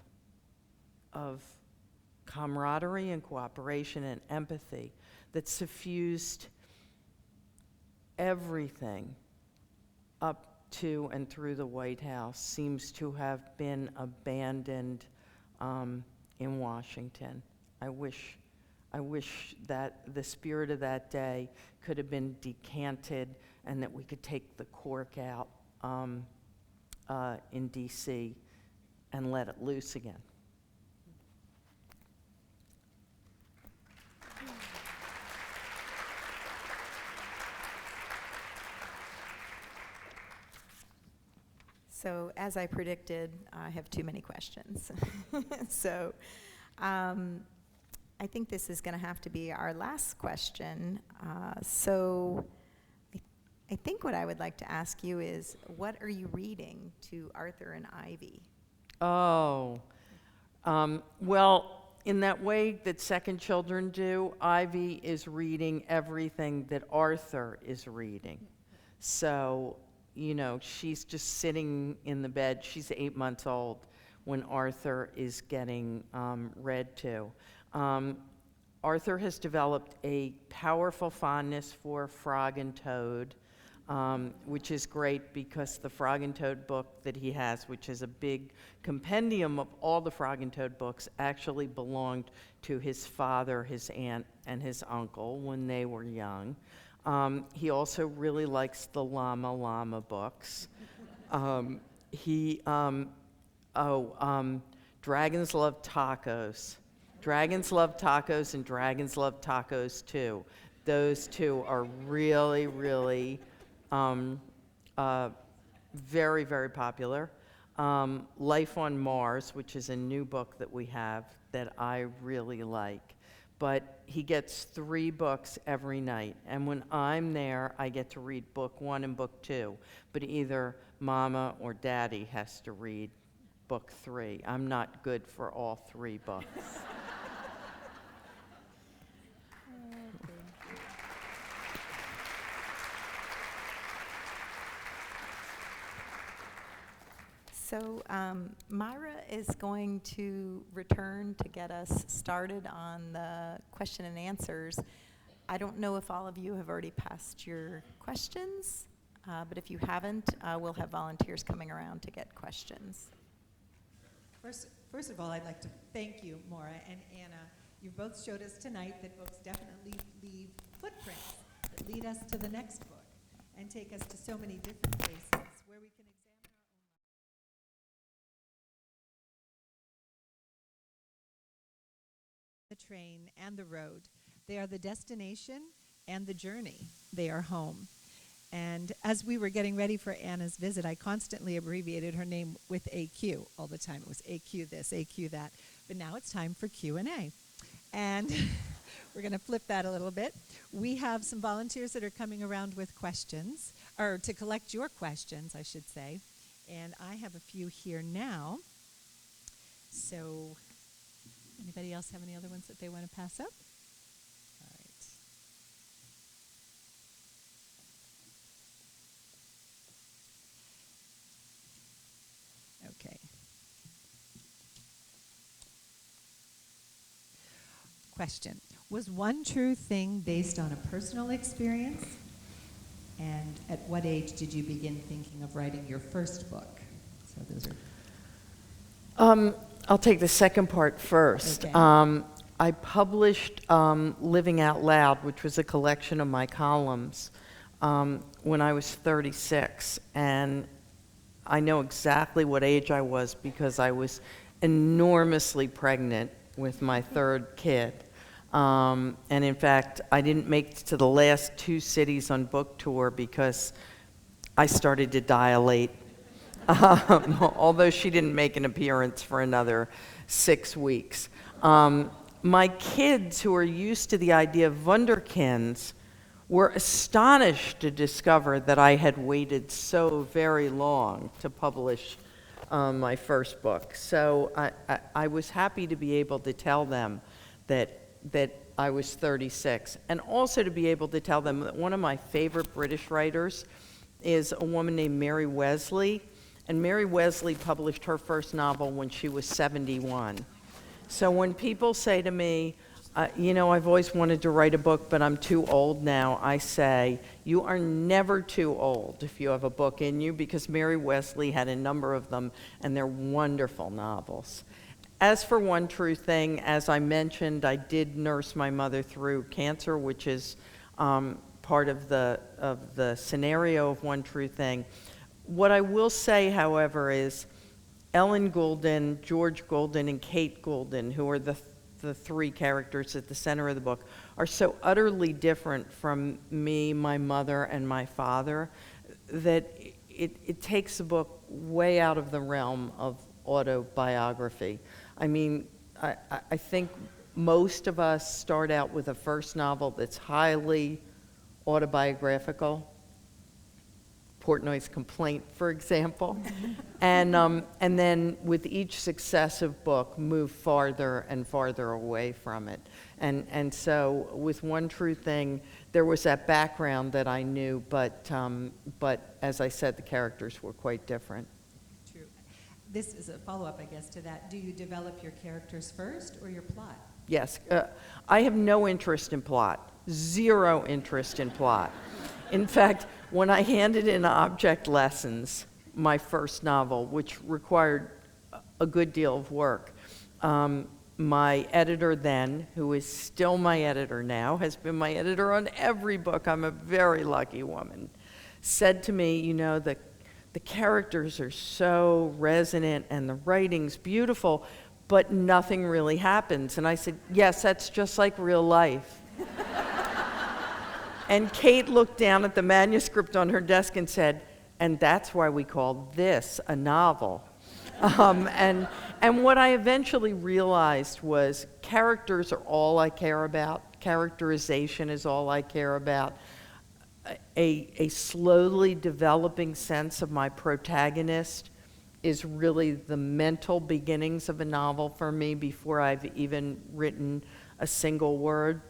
camaraderie and cooperation and empathy that suffused everything up to and through the White House seems to have been abandoned in Washington. I wish that the spirit of that day could have been decanted and that we could take the cork out in D.C. and let it loose again. So as I predicted, I have too many questions. So I think this is going to have to be our last question. So I think what I would like to ask you is, what are you reading to Arthur and Ivy? Oh, well, in that way that second children do, Ivy is reading everything that Arthur is reading. So, you know, she's just sitting in the bed. She's 8 months old when Arthur is getting read to. Arthur has developed a powerful fondness for Frog and Toad, which is great because the Frog and Toad book that he has, which is a big compendium of all the Frog and Toad books, actually belonged to his father, his aunt, and his uncle when they were young. He also really likes the Llama Llama books. Dragons Love Tacos. Dragons Love Tacos and Dragons Love Tacos too. Those two are really, really very, very popular. Life on Mars, which is a new book that we have that I really like. But he gets 3 books every night. And when I'm there, I get to read book 1 and book 2. But either Mama or Daddy has to read book 3. I'm not good for all 3 books. So Myra is going to return to get us started on the question and answers. I don't know if all of you have already passed your questions, but if you haven't, we'll have volunteers coming around to get questions. First of all, I'd like to thank you, Maura and Anna. You both showed us tonight that books definitely leave footprints that lead us to the next book and take us to so many different places where we can examine our own lives. The train and the road. They are the destination and the journey. They are home. And as we were getting ready for Anna's visit, I constantly abbreviated her name with AQ all the time. It was AQ this, AQ that. But now it's time for Q&A. And we're going to flip that a little bit. We have some volunteers that are coming around with questions, or to collect your questions, I should say. And I have a few here now. So anybody else have any other ones that they want to pass up? All right. Okay. Question. Was One True Thing based on a personal experience? And at what age did you begin thinking of writing your first book? So those are... I'll take the second part first. Okay. I published Living Out Loud, which was a collection of my columns, when I was 36. And I know exactly what age I was because I was enormously pregnant with my 3rd kid. And in fact, I didn't make it to the last 2 cities on book tour because I started to dilate. Although she didn't make an appearance for another 6 weeks. My kids, who are used to the idea of wunderkinds, were astonished to discover that I had waited so very long to publish my first book. So I was happy to be able to tell them that I was 36, and also to be able to tell them that one of my favorite British writers is a woman named Mary Wesley. And Mary Wesley published her first novel when she was 71. So when people say to me, you know, I've always wanted to write a book, but I'm too old now, I say, you are never too old if you have a book in you, because Mary Wesley had a number of them, and they're wonderful novels. As for One True Thing, as I mentioned, I did nurse my mother through cancer, which is part of the scenario of One True Thing. What I will say, however, is Ellen Goulden, George Goulden, and Kate Goulden, who are the 3 characters at the center of the book, are so utterly different from me, my mother, and my father that it takes the book way out of the realm of autobiography. I mean, I think most of us start out with a first novel that's highly autobiographical. Portnoy's Complaint, for example. And then with each successive book, move farther and farther away from it. And so with One True Thing, there was that background that I knew, but as I said, the characters were quite different. True. This is a follow-up, I guess, to that. Do you develop your characters first or your plot? Yes, I have no interest in plot, zero interest in plot. In fact, when I handed in Object Lessons, my first novel, which required a good deal of work, my editor then, who is still my editor now, has been my editor on every book, I'm a very lucky woman, said to me, you know, the characters are so resonant and the writing's beautiful, but nothing really happens. And I said, yes, that's just like real life. And Kate looked down at the manuscript on her desk and said, and that's why we call this a novel. And what I eventually realized was characters are all I care about. Characterization is all I care about. A slowly developing sense of my protagonist is really the mental beginnings of a novel for me before I've even written a single word.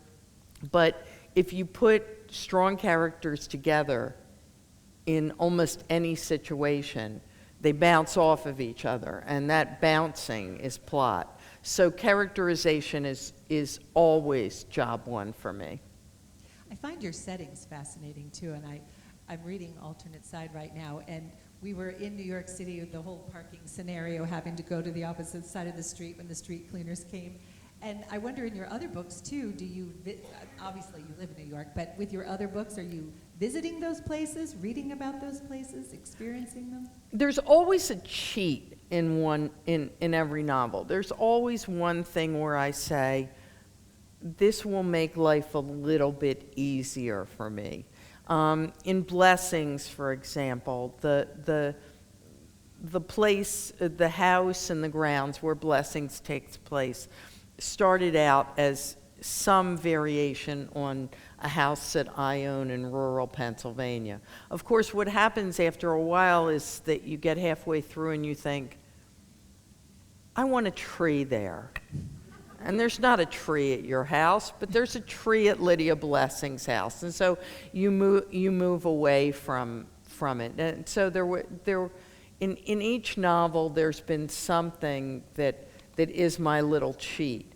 But if you put strong characters together in almost any situation, they bounce off of each other, and that bouncing is plot. So characterization is always job one for me. I find your settings fascinating too, and I'm reading Alternate Side right now, and we were in New York City with the whole parking scenario, having to go to the opposite side of the street when the street cleaners came. And I wonder in your other books too, do you, obviously you live in New York, but with your other books, are you visiting those places, reading about those places, experiencing them? There's always a cheat in every novel. There's always one thing where I say, this will make life a little bit easier for me. In Blessings, for example, the place, the house and the grounds where Blessings takes place started out as some variation on a house that I own in rural Pennsylvania. Of course, what happens after a while is that you get halfway through and you think, I want a tree there. And there's not a tree at your house, but there's a tree at Lydia Blessing's house. And so you move away from it. And so in each novel, there's been something that is my little cheat.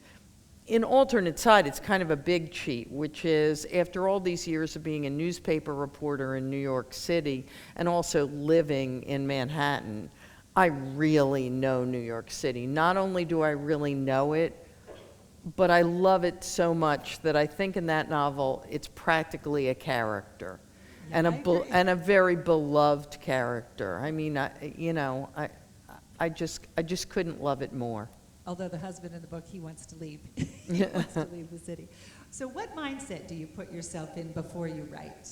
In Alternate Side, it's kind of a big cheat, which is after all these years of being a newspaper reporter in New York City and also living in Manhattan, I really know New York City. Not only do I really know it, but I love it so much that I think in that novel it's practically a character, Yeah, and a very beloved character. I mean, I just couldn't love it more. Although the husband in the book, he wants to leave. He wants to leave the city. So what mindset do you put yourself in before you write,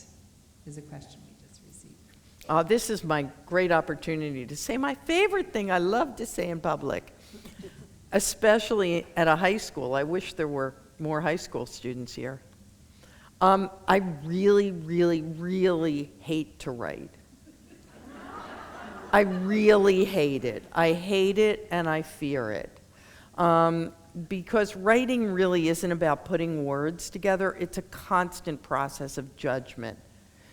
is a question we just received. This is my great opportunity to say my favorite thing I love to say in public, especially at a high school. I wish there were more high school students here. I really, really, really hate to write. I really hate it. I hate it and I fear it. Because writing really isn't about putting words together. It's a constant process of judgment.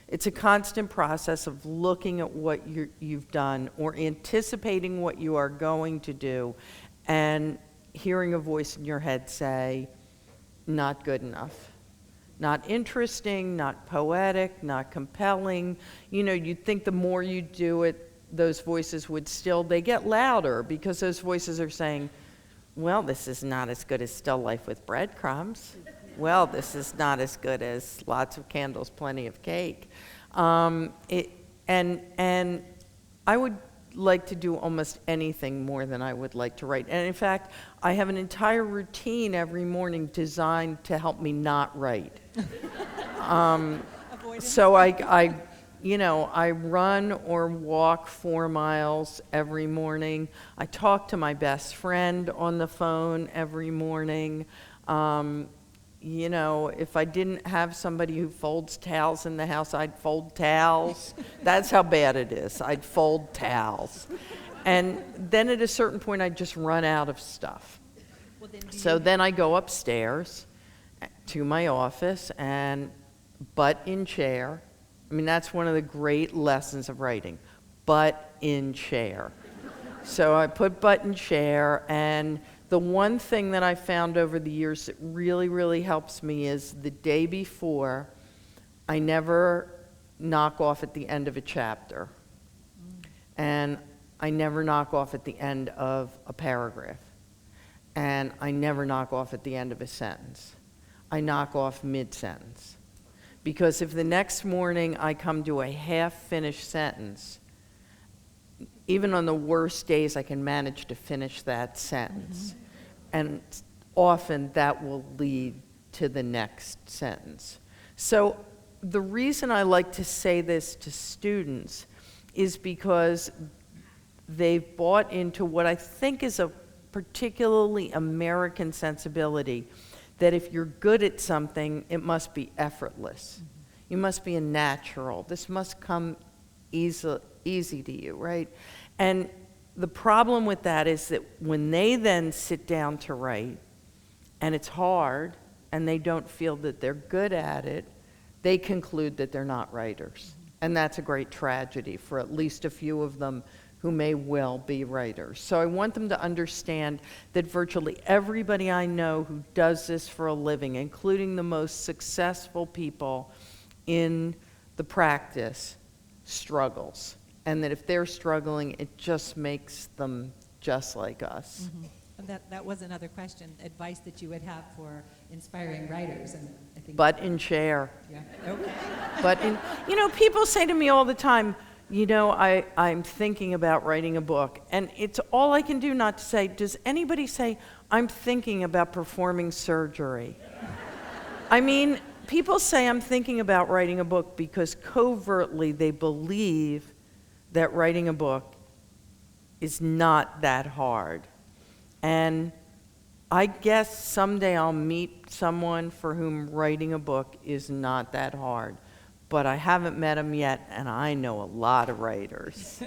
It's a constant process of looking at what you've done or anticipating what you are going to do and hearing a voice in your head say, not good enough. Not interesting, not poetic, not compelling. You know, you'd think the more you do it, those voices would still, they get louder because those voices are saying, well, this is not as good as Still Life with Breadcrumbs. Well, this is not as good as Lots of Candles, Plenty of Cake. And I would like to do almost anything more than I would like to write. And in fact, I have an entire routine every morning designed to help me not write. So I run or walk 4 miles every morning. I talk to my best friend on the phone every morning. If I didn't have somebody who folds towels in the house, I'd fold towels. That's how bad it is. I'd fold towels. And then at a certain point, I just run out of stuff. Well, So then I go upstairs to my office and butt in chair. I mean, that's one of the great lessons of writing, butt in chair. So I put butt in chair, and the one thing that I found over the years that really, really helps me is the day before, I never knock off at the end of a chapter. And I never knock off at the end of a paragraph. And I never knock off at the end of a sentence. I knock off mid-sentence. Because if the next morning I come to a half-finished sentence, even on the worst days I can manage to finish that sentence. And often that will lead to the next sentence. So the reason I like to say this to students is because they've bought into what I think is a particularly American sensibility, that if you're good at something, it must be effortless. You must be a natural. This must come easy to you, right? And the problem with that is that when they then sit down to write, and it's hard, and they don't feel that they're good at it, they conclude that they're not writers. And that's a great tragedy for at least a few of them who may well be writers. So I want them to understand that virtually everybody I know who does this for a living, including the most successful people in the practice, struggles. And that if they're struggling, it just makes them just like us. That was another question, advice that you would have for inspiring writers, and I think. Butt in chair. Yeah. Okay. But people say to me all the time, I'm thinking about writing a book. And it's all I can do not to say, does anybody say, I'm thinking about performing surgery? I mean, people say I'm thinking about writing a book because covertly they believe that writing a book is not that hard. And I guess someday I'll meet someone for whom writing a book is not that hard. But I haven't met him yet, and I know a lot of writers.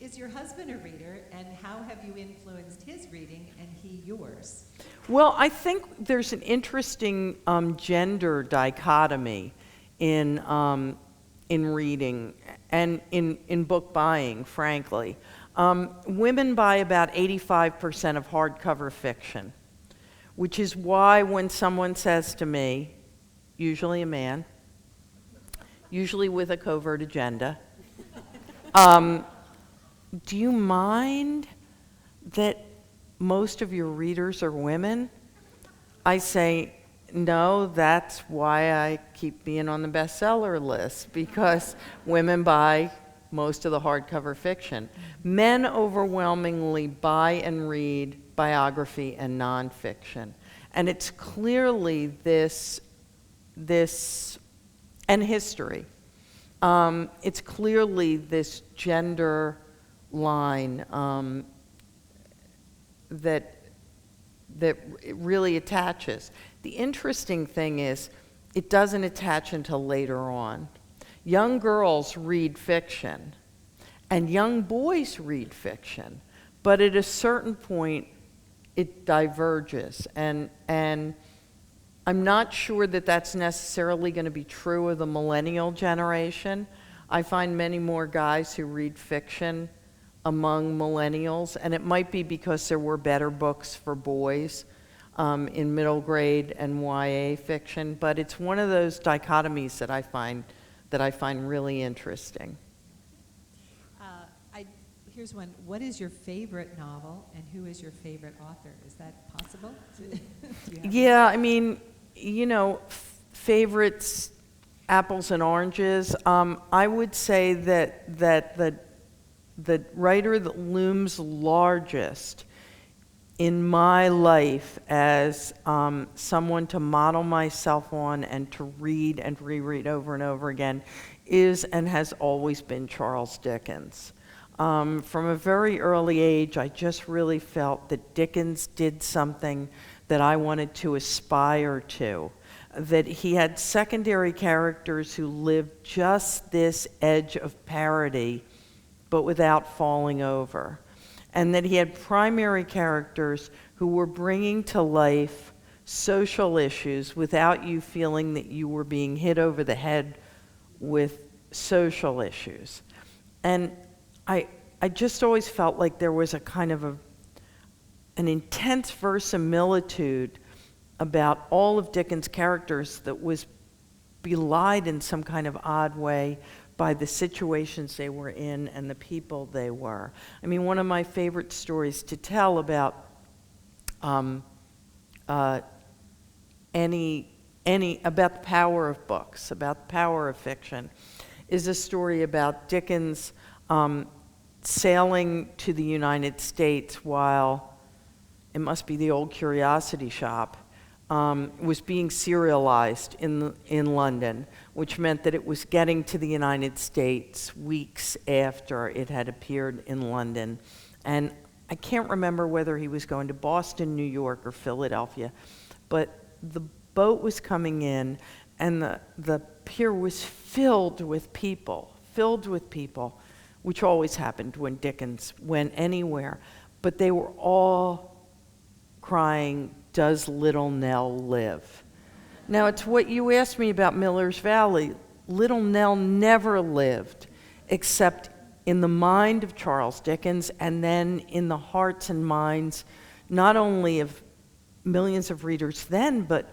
Is your husband a reader, and how have you influenced his reading and he yours? Well, I think there's an interesting gender dichotomy in reading and in book buying, frankly. Women buy about 85% of hardcover fiction, which is why when someone says to me, usually a man, usually with a covert agenda, do you mind that most of your readers are women? I say, no, that's why I keep being on the bestseller list, because women buy most of the hardcover fiction. Men overwhelmingly buy and read biography and nonfiction. And it's clearly this and history. It's clearly this gender line that it really attaches. The interesting thing is, it doesn't attach until later on. Young girls read fiction, and young boys read fiction, but at a certain point, it diverges, and I'm not sure that that's necessarily going to be true of the millennial generation. I find many more guys who read fiction among millennials, and it might be because there were better books for boys in middle grade and YA fiction, but it's one of those dichotomies that I find really interesting. Here's one. What is your favorite novel, and who is your favorite author? Is that possible? Yeah, I mean, favorites, apples and oranges. I would say that the writer that looms largest in my life as someone to model myself on and to read and reread over and over again is and has always been Charles Dickens. From a very early age, I just really felt that Dickens did something that I wanted to aspire to, that he had secondary characters who lived just this edge of parody but without falling over. And that he had primary characters who were bringing to life social issues without you feeling that you were being hit over the head with social issues. And I just always felt like there was a kind of an intense verisimilitude about all of Dickens' characters that was belied in some kind of odd way by the situations they were in and the people they were. I mean, one of my favorite stories to tell about about the power of books, about the power of fiction, is a story about Dickens sailing to the United States while, it must be the old Curiosity Shop, was being serialized in London, which meant that it was getting to the United States weeks after it had appeared in London. And I can't remember whether he was going to Boston, New York, or Philadelphia, but the boat was coming in, and the pier was filled with people, which always happened when Dickens went anywhere. But they were all crying, "Does Little Nell live?" Now, it's what you asked me about Miller's Valley. Little Nell never lived, except in the mind of Charles Dickens, and then in the hearts and minds not only of millions of readers then, but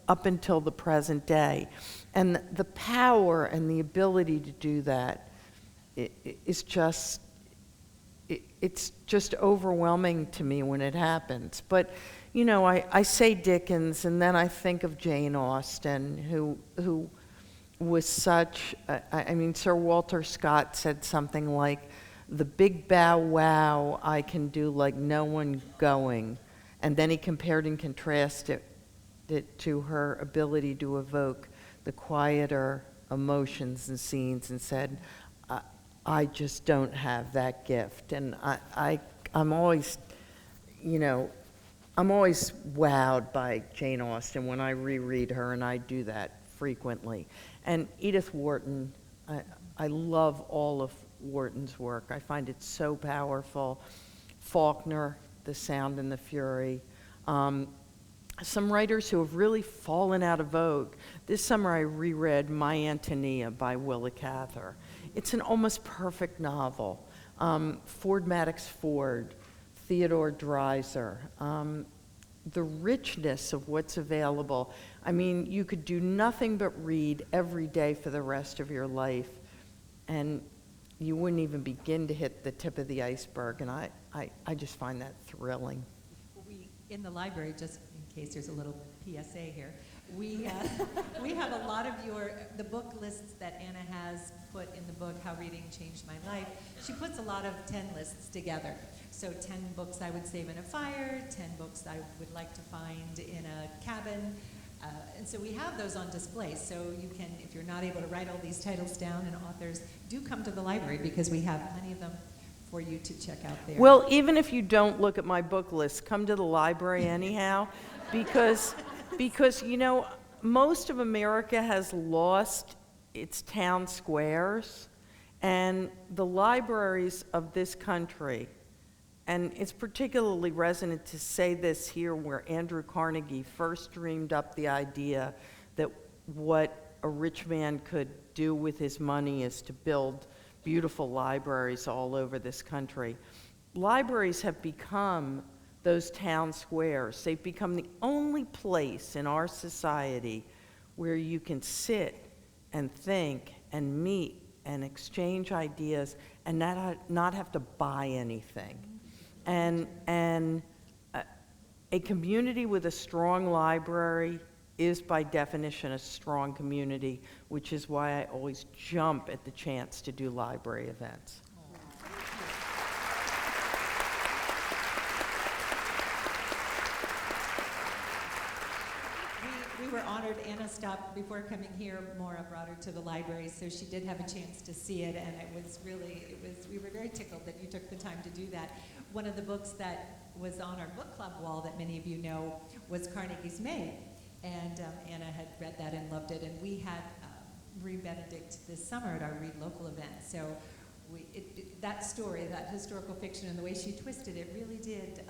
up until the present day. And the power and the ability to do that is just, it's just overwhelming to me when it happens. But, you know, I say Dickens, and then I think of Jane Austen, who was such, I mean, Sir Walter Scott said something like, "The big bow wow I can do like no one going." And then he compared and contrasted it to her ability to evoke the quieter emotions and scenes, and said, I just don't have that gift. And I'm always, you know, I'm always wowed by Jane Austen when I reread her, and I do that frequently. And Edith Wharton, I love all of Wharton's work. I find it so powerful. Faulkner, The Sound and the Fury. Some writers who have really fallen out of vogue. This summer I reread My Antonia by Willa Cather. It's an almost perfect novel. Ford Madox Ford, Theodore Dreiser. The richness of what's available. I mean, you could do nothing but read every day for the rest of your life, and you wouldn't even begin to hit the tip of the iceberg, and I just find that thrilling. In the library, just in case there's a little PSA here, we have a lot of the book lists that Anna has put in the book, How Reading Changed My Life. She puts a lot of 10 lists together. So 10 books I would save in a fire, 10 books I would like to find in a cabin. And so we have those on display. So you can, if you're not able to write all these titles down and authors, do come to the library because we have plenty of them for you to check out there. Well, even if you don't look at my book list, come to the library anyhow, because you know, most of America has lost its town squares, and the libraries of this country, and it's particularly resonant to say this here where Andrew Carnegie first dreamed up the idea that what a rich man could do with his money is to build beautiful libraries all over this country. Libraries have become those town squares. They've become the only place in our society where you can sit and think and meet and exchange ideas and not have to buy anything. And a community with a strong library is by definition a strong community, which is why I always jump at the chance to do library events. We were honored. Anna stopped before coming here. Maura brought her to the library, so she did have a chance to see it, and we were very tickled that you took the time to do that. One of the books that was on our book club wall that many of you know was Carnegie's Maid. And Anna had read that and loved it. And we had Marie Benedict this summer at our Read Local event. So that story, that historical fiction, and the way she twisted it really did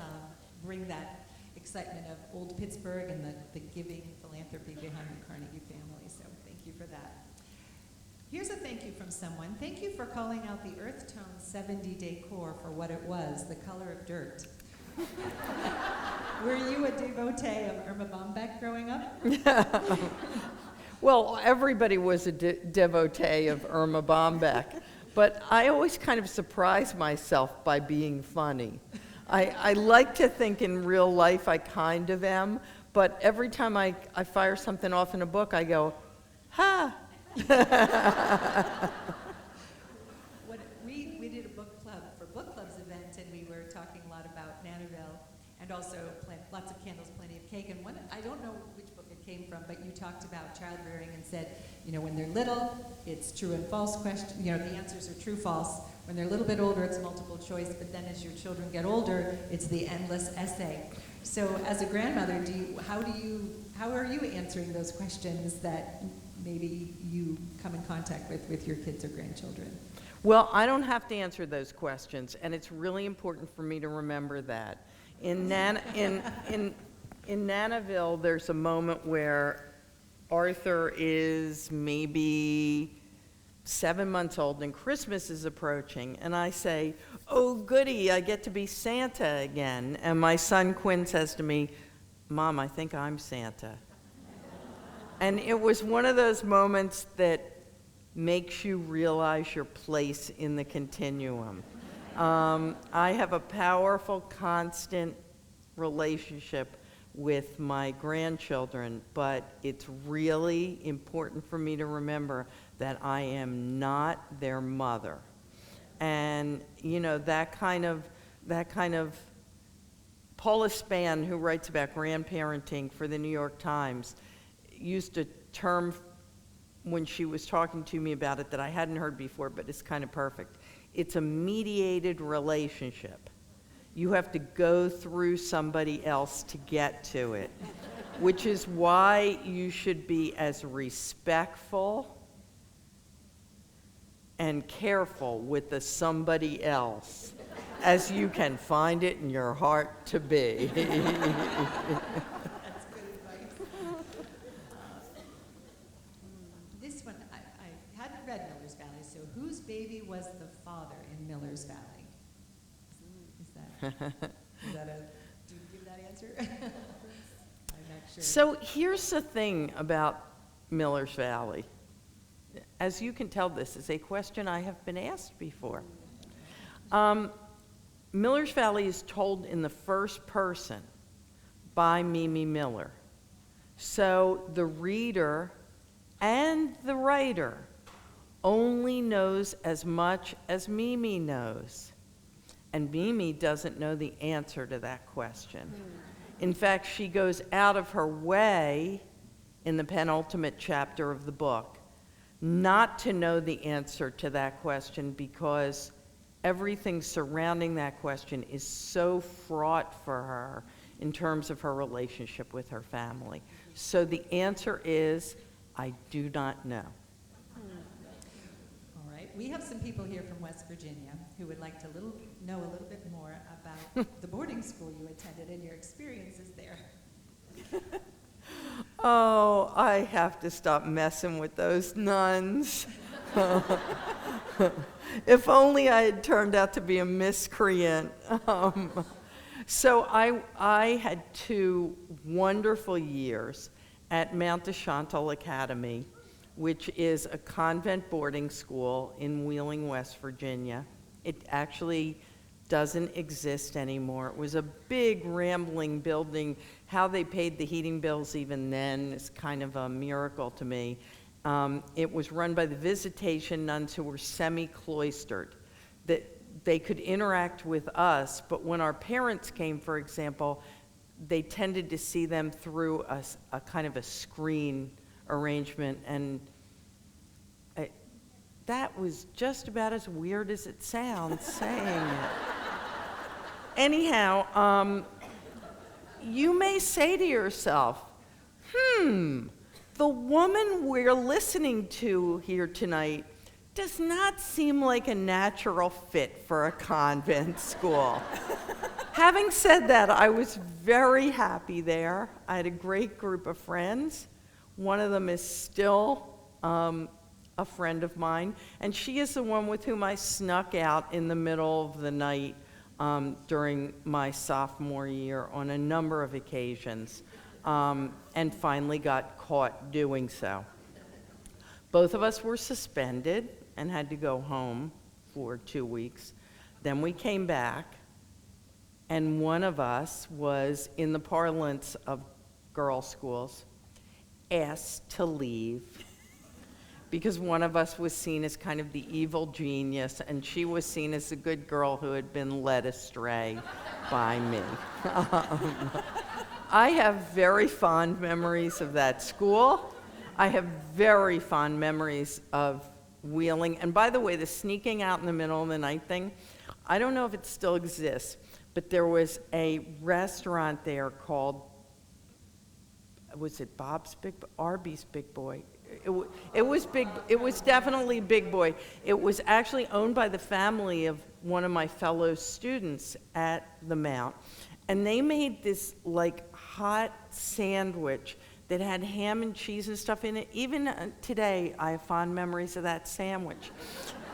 bring that excitement of old Pittsburgh and the giving philanthropy behind the Carnegie family. So thank you for that. Here's a thank you from someone. Thank you for calling out the Earth Tone 70 decor for what it was, the color of dirt. Were you a devotee of Irma Bombeck growing up? Well, everybody was a devotee of Irma Bombeck, but I always kind of surprise myself by being funny. I like to think in real life I kind of am, but every time I fire something off in a book, I go, ha! We did a book club for book club's event, and we were talking a lot about Nannerville, and also lots of candles, plenty of cake. And I don't know which book it came from, but you talked about child rearing and said, when they're little, it's true and false question. The answers are true, false. When they're a little bit older, it's multiple choice. But then as your children get older, it's the endless essay. So as a grandmother, how are you answering those questions that maybe you come in contact with your kids or grandchildren? Well, I don't have to answer those questions, and it's really important for me to remember that. In Nannaville, there's a moment where Arthur is maybe 7 months old, and Christmas is approaching, and I say, "Oh, goody, I get to be Santa again." And my son Quinn says to me, "Mom, I think I'm Santa." And it was one of those moments that makes you realize your place in the continuum. I have a powerful, constant relationship with my grandchildren, but it's really important for me to remember that I am not their mother. And, that kind of Paula Spann, who writes about grandparenting for the New York Times, used a term when she was talking to me about it that I hadn't heard before, but it's kind of perfect. It's a mediated relationship. You have to go through somebody else to get to it, which is why you should be as respectful and careful with the somebody else as you can find it in your heart to be. That's good advice. This one, I hadn't read Miller's Valley, so whose baby was the father in Miller's Valley? Do you give that answer? I'm not sure. So here's the thing about Miller's Valley. As you can tell, this is a question I have been asked before. Miller's Valley is told in the first person by Mimi Miller. So the reader and the writer only knows as much as Mimi knows. And Mimi doesn't know the answer to that question. In fact, she goes out of her way in the penultimate chapter of the book not to know the answer to that question because everything surrounding that question is so fraught for her in terms of her relationship with her family. So the answer is, I do not know. All right. We have some people here from West Virginia who would like to know a little bit more about the boarding school you attended and your experiences there. Oh, I have to stop messing with those nuns. If only I had turned out to be a miscreant. So I had 2 wonderful years at Mount DeChantal Academy, which is a convent boarding school in Wheeling, West Virginia. It actually doesn't exist anymore. It was a big, rambling building. How they paid the heating bills even then is kind of a miracle to me. It was run by the visitation nuns who were semi-cloistered, that they could interact with us, but when our parents came, for example, they tended to see them through a kind of a screen arrangement, and that was just about as weird as it sounds saying it. Anyhow, you may say to yourself, the woman we're listening to here tonight does not seem like a natural fit for a convent school. Having said that, I was very happy there. I had a great group of friends. One of them is still a friend of mine, and she is the one with whom I snuck out in the middle of the night during my sophomore year on a number of occasions, and finally got caught doing so. Both of us were suspended and had to go home for 2 weeks. Then we came back, and one of us was, in the parlance of girls' schools, asked to leave because one of us was seen as kind of the evil genius, and she was seen as the good girl who had been led astray by me. I have very fond memories of that school. I have very fond memories of Wheeling. And by the way, the sneaking out in the middle of the night thing, I don't know if it still exists, but there was a restaurant there called, was it Bob's Big, Arby's Big Boy? It was big. It was definitely Big Boy. It was actually owned by the family of one of my fellow students at the Mount, and they made this like hot sandwich that had ham and cheese and stuff in it. Even today, I have fond memories of that sandwich.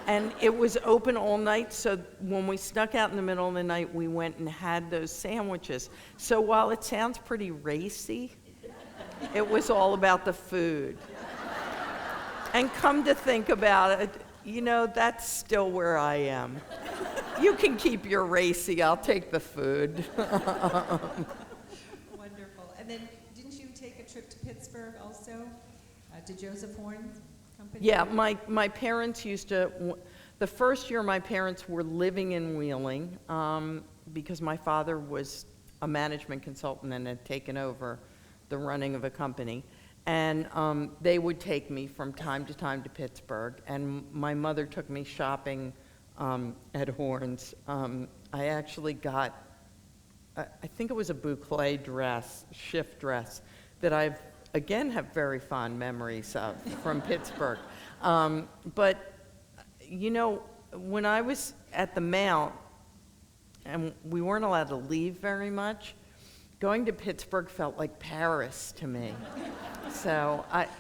And it was open all night, so when we snuck out in the middle of the night, we went and had those sandwiches. So while it sounds pretty racy, it was all about the food. And come to think about it, you know, that's still where I am. You can keep your racy, I'll take the food. Wonderful. And then, didn't you take a trip to Pittsburgh also, to Joseph Horn's company? Yeah, my parents used to, the first year my parents were living in Wheeling, because my father was a management consultant and had taken over the running of a company. And they would take me from time to time to Pittsburgh, and my mother took me shopping at Horn's. I actually got, I think it was a boucle dress, shift dress, that I've, again, have very fond memories of from Pittsburgh. But, you know, when I was at the Mount, and we weren't allowed to leave very much, going to Pittsburgh felt like Paris to me. So, I've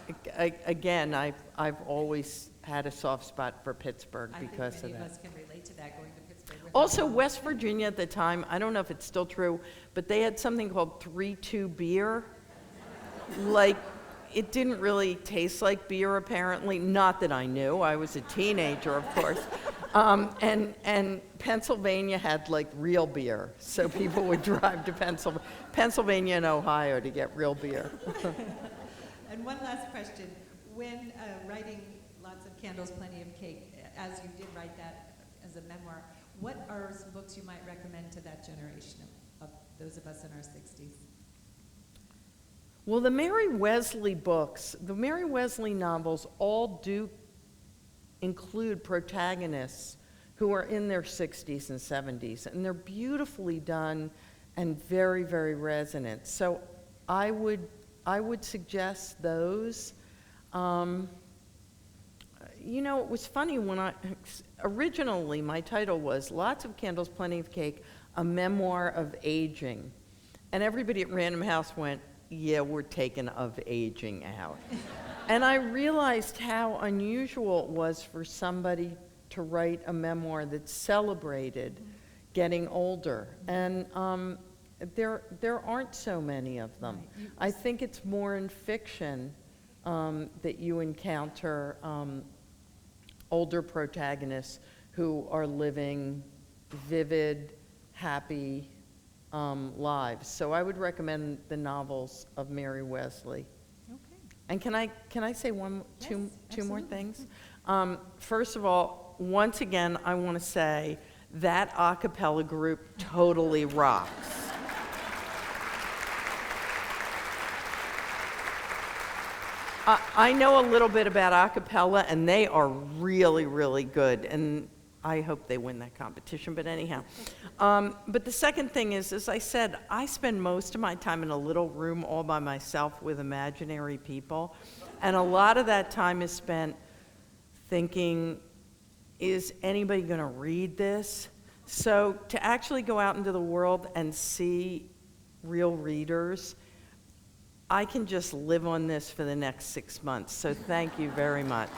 always had a soft spot for Pittsburgh because of that. I think many of us can relate to that, going to Pittsburgh. Also, West Virginia at the time, I don't know if it's still true, but they had something called 3-2 beer. Like, it didn't really taste like beer, apparently. Not that I knew. I was a teenager, of course. And Pennsylvania had, like, real beer. So people would drive to Pennsylvania and Ohio to get real beer. And one last question. When writing Lots of Candles, Plenty of Cake, as you did write that as a memoir, what are some books you might recommend to that generation of those of us in our 60s? Well, the Mary Wesley books, the Mary Wesley novels all do include protagonists who are in their 60s and 70s, and they're beautifully done and very, very resonant. So I would suggest those. You know, it was funny when originally my title was Lots of Candles, Plenty of Cake, a memoir of aging. And everybody at Random House went, yeah, we're taking of aging out. And I realized how unusual it was for somebody to write a memoir that celebrated getting older. And there aren't so many of them. Right. I think it's more in fiction that you encounter older protagonists who are living vivid, happy lives. So I would recommend the novels of Mary Wesley. Okay. And can I say two more absolutely. things? First of all, once again, I want to say that a cappella group totally rocks. I know a little bit about a cappella, and they are really, really good, and I hope they win that competition, but anyhow. But the second thing is, as I said, I spend most of my time in a little room all by myself with imaginary people, and a lot of that time is spent thinking is anybody going to read this? So to actually go out into the world and see real readers, I can just live on this for the next 6 months. So thank you very much.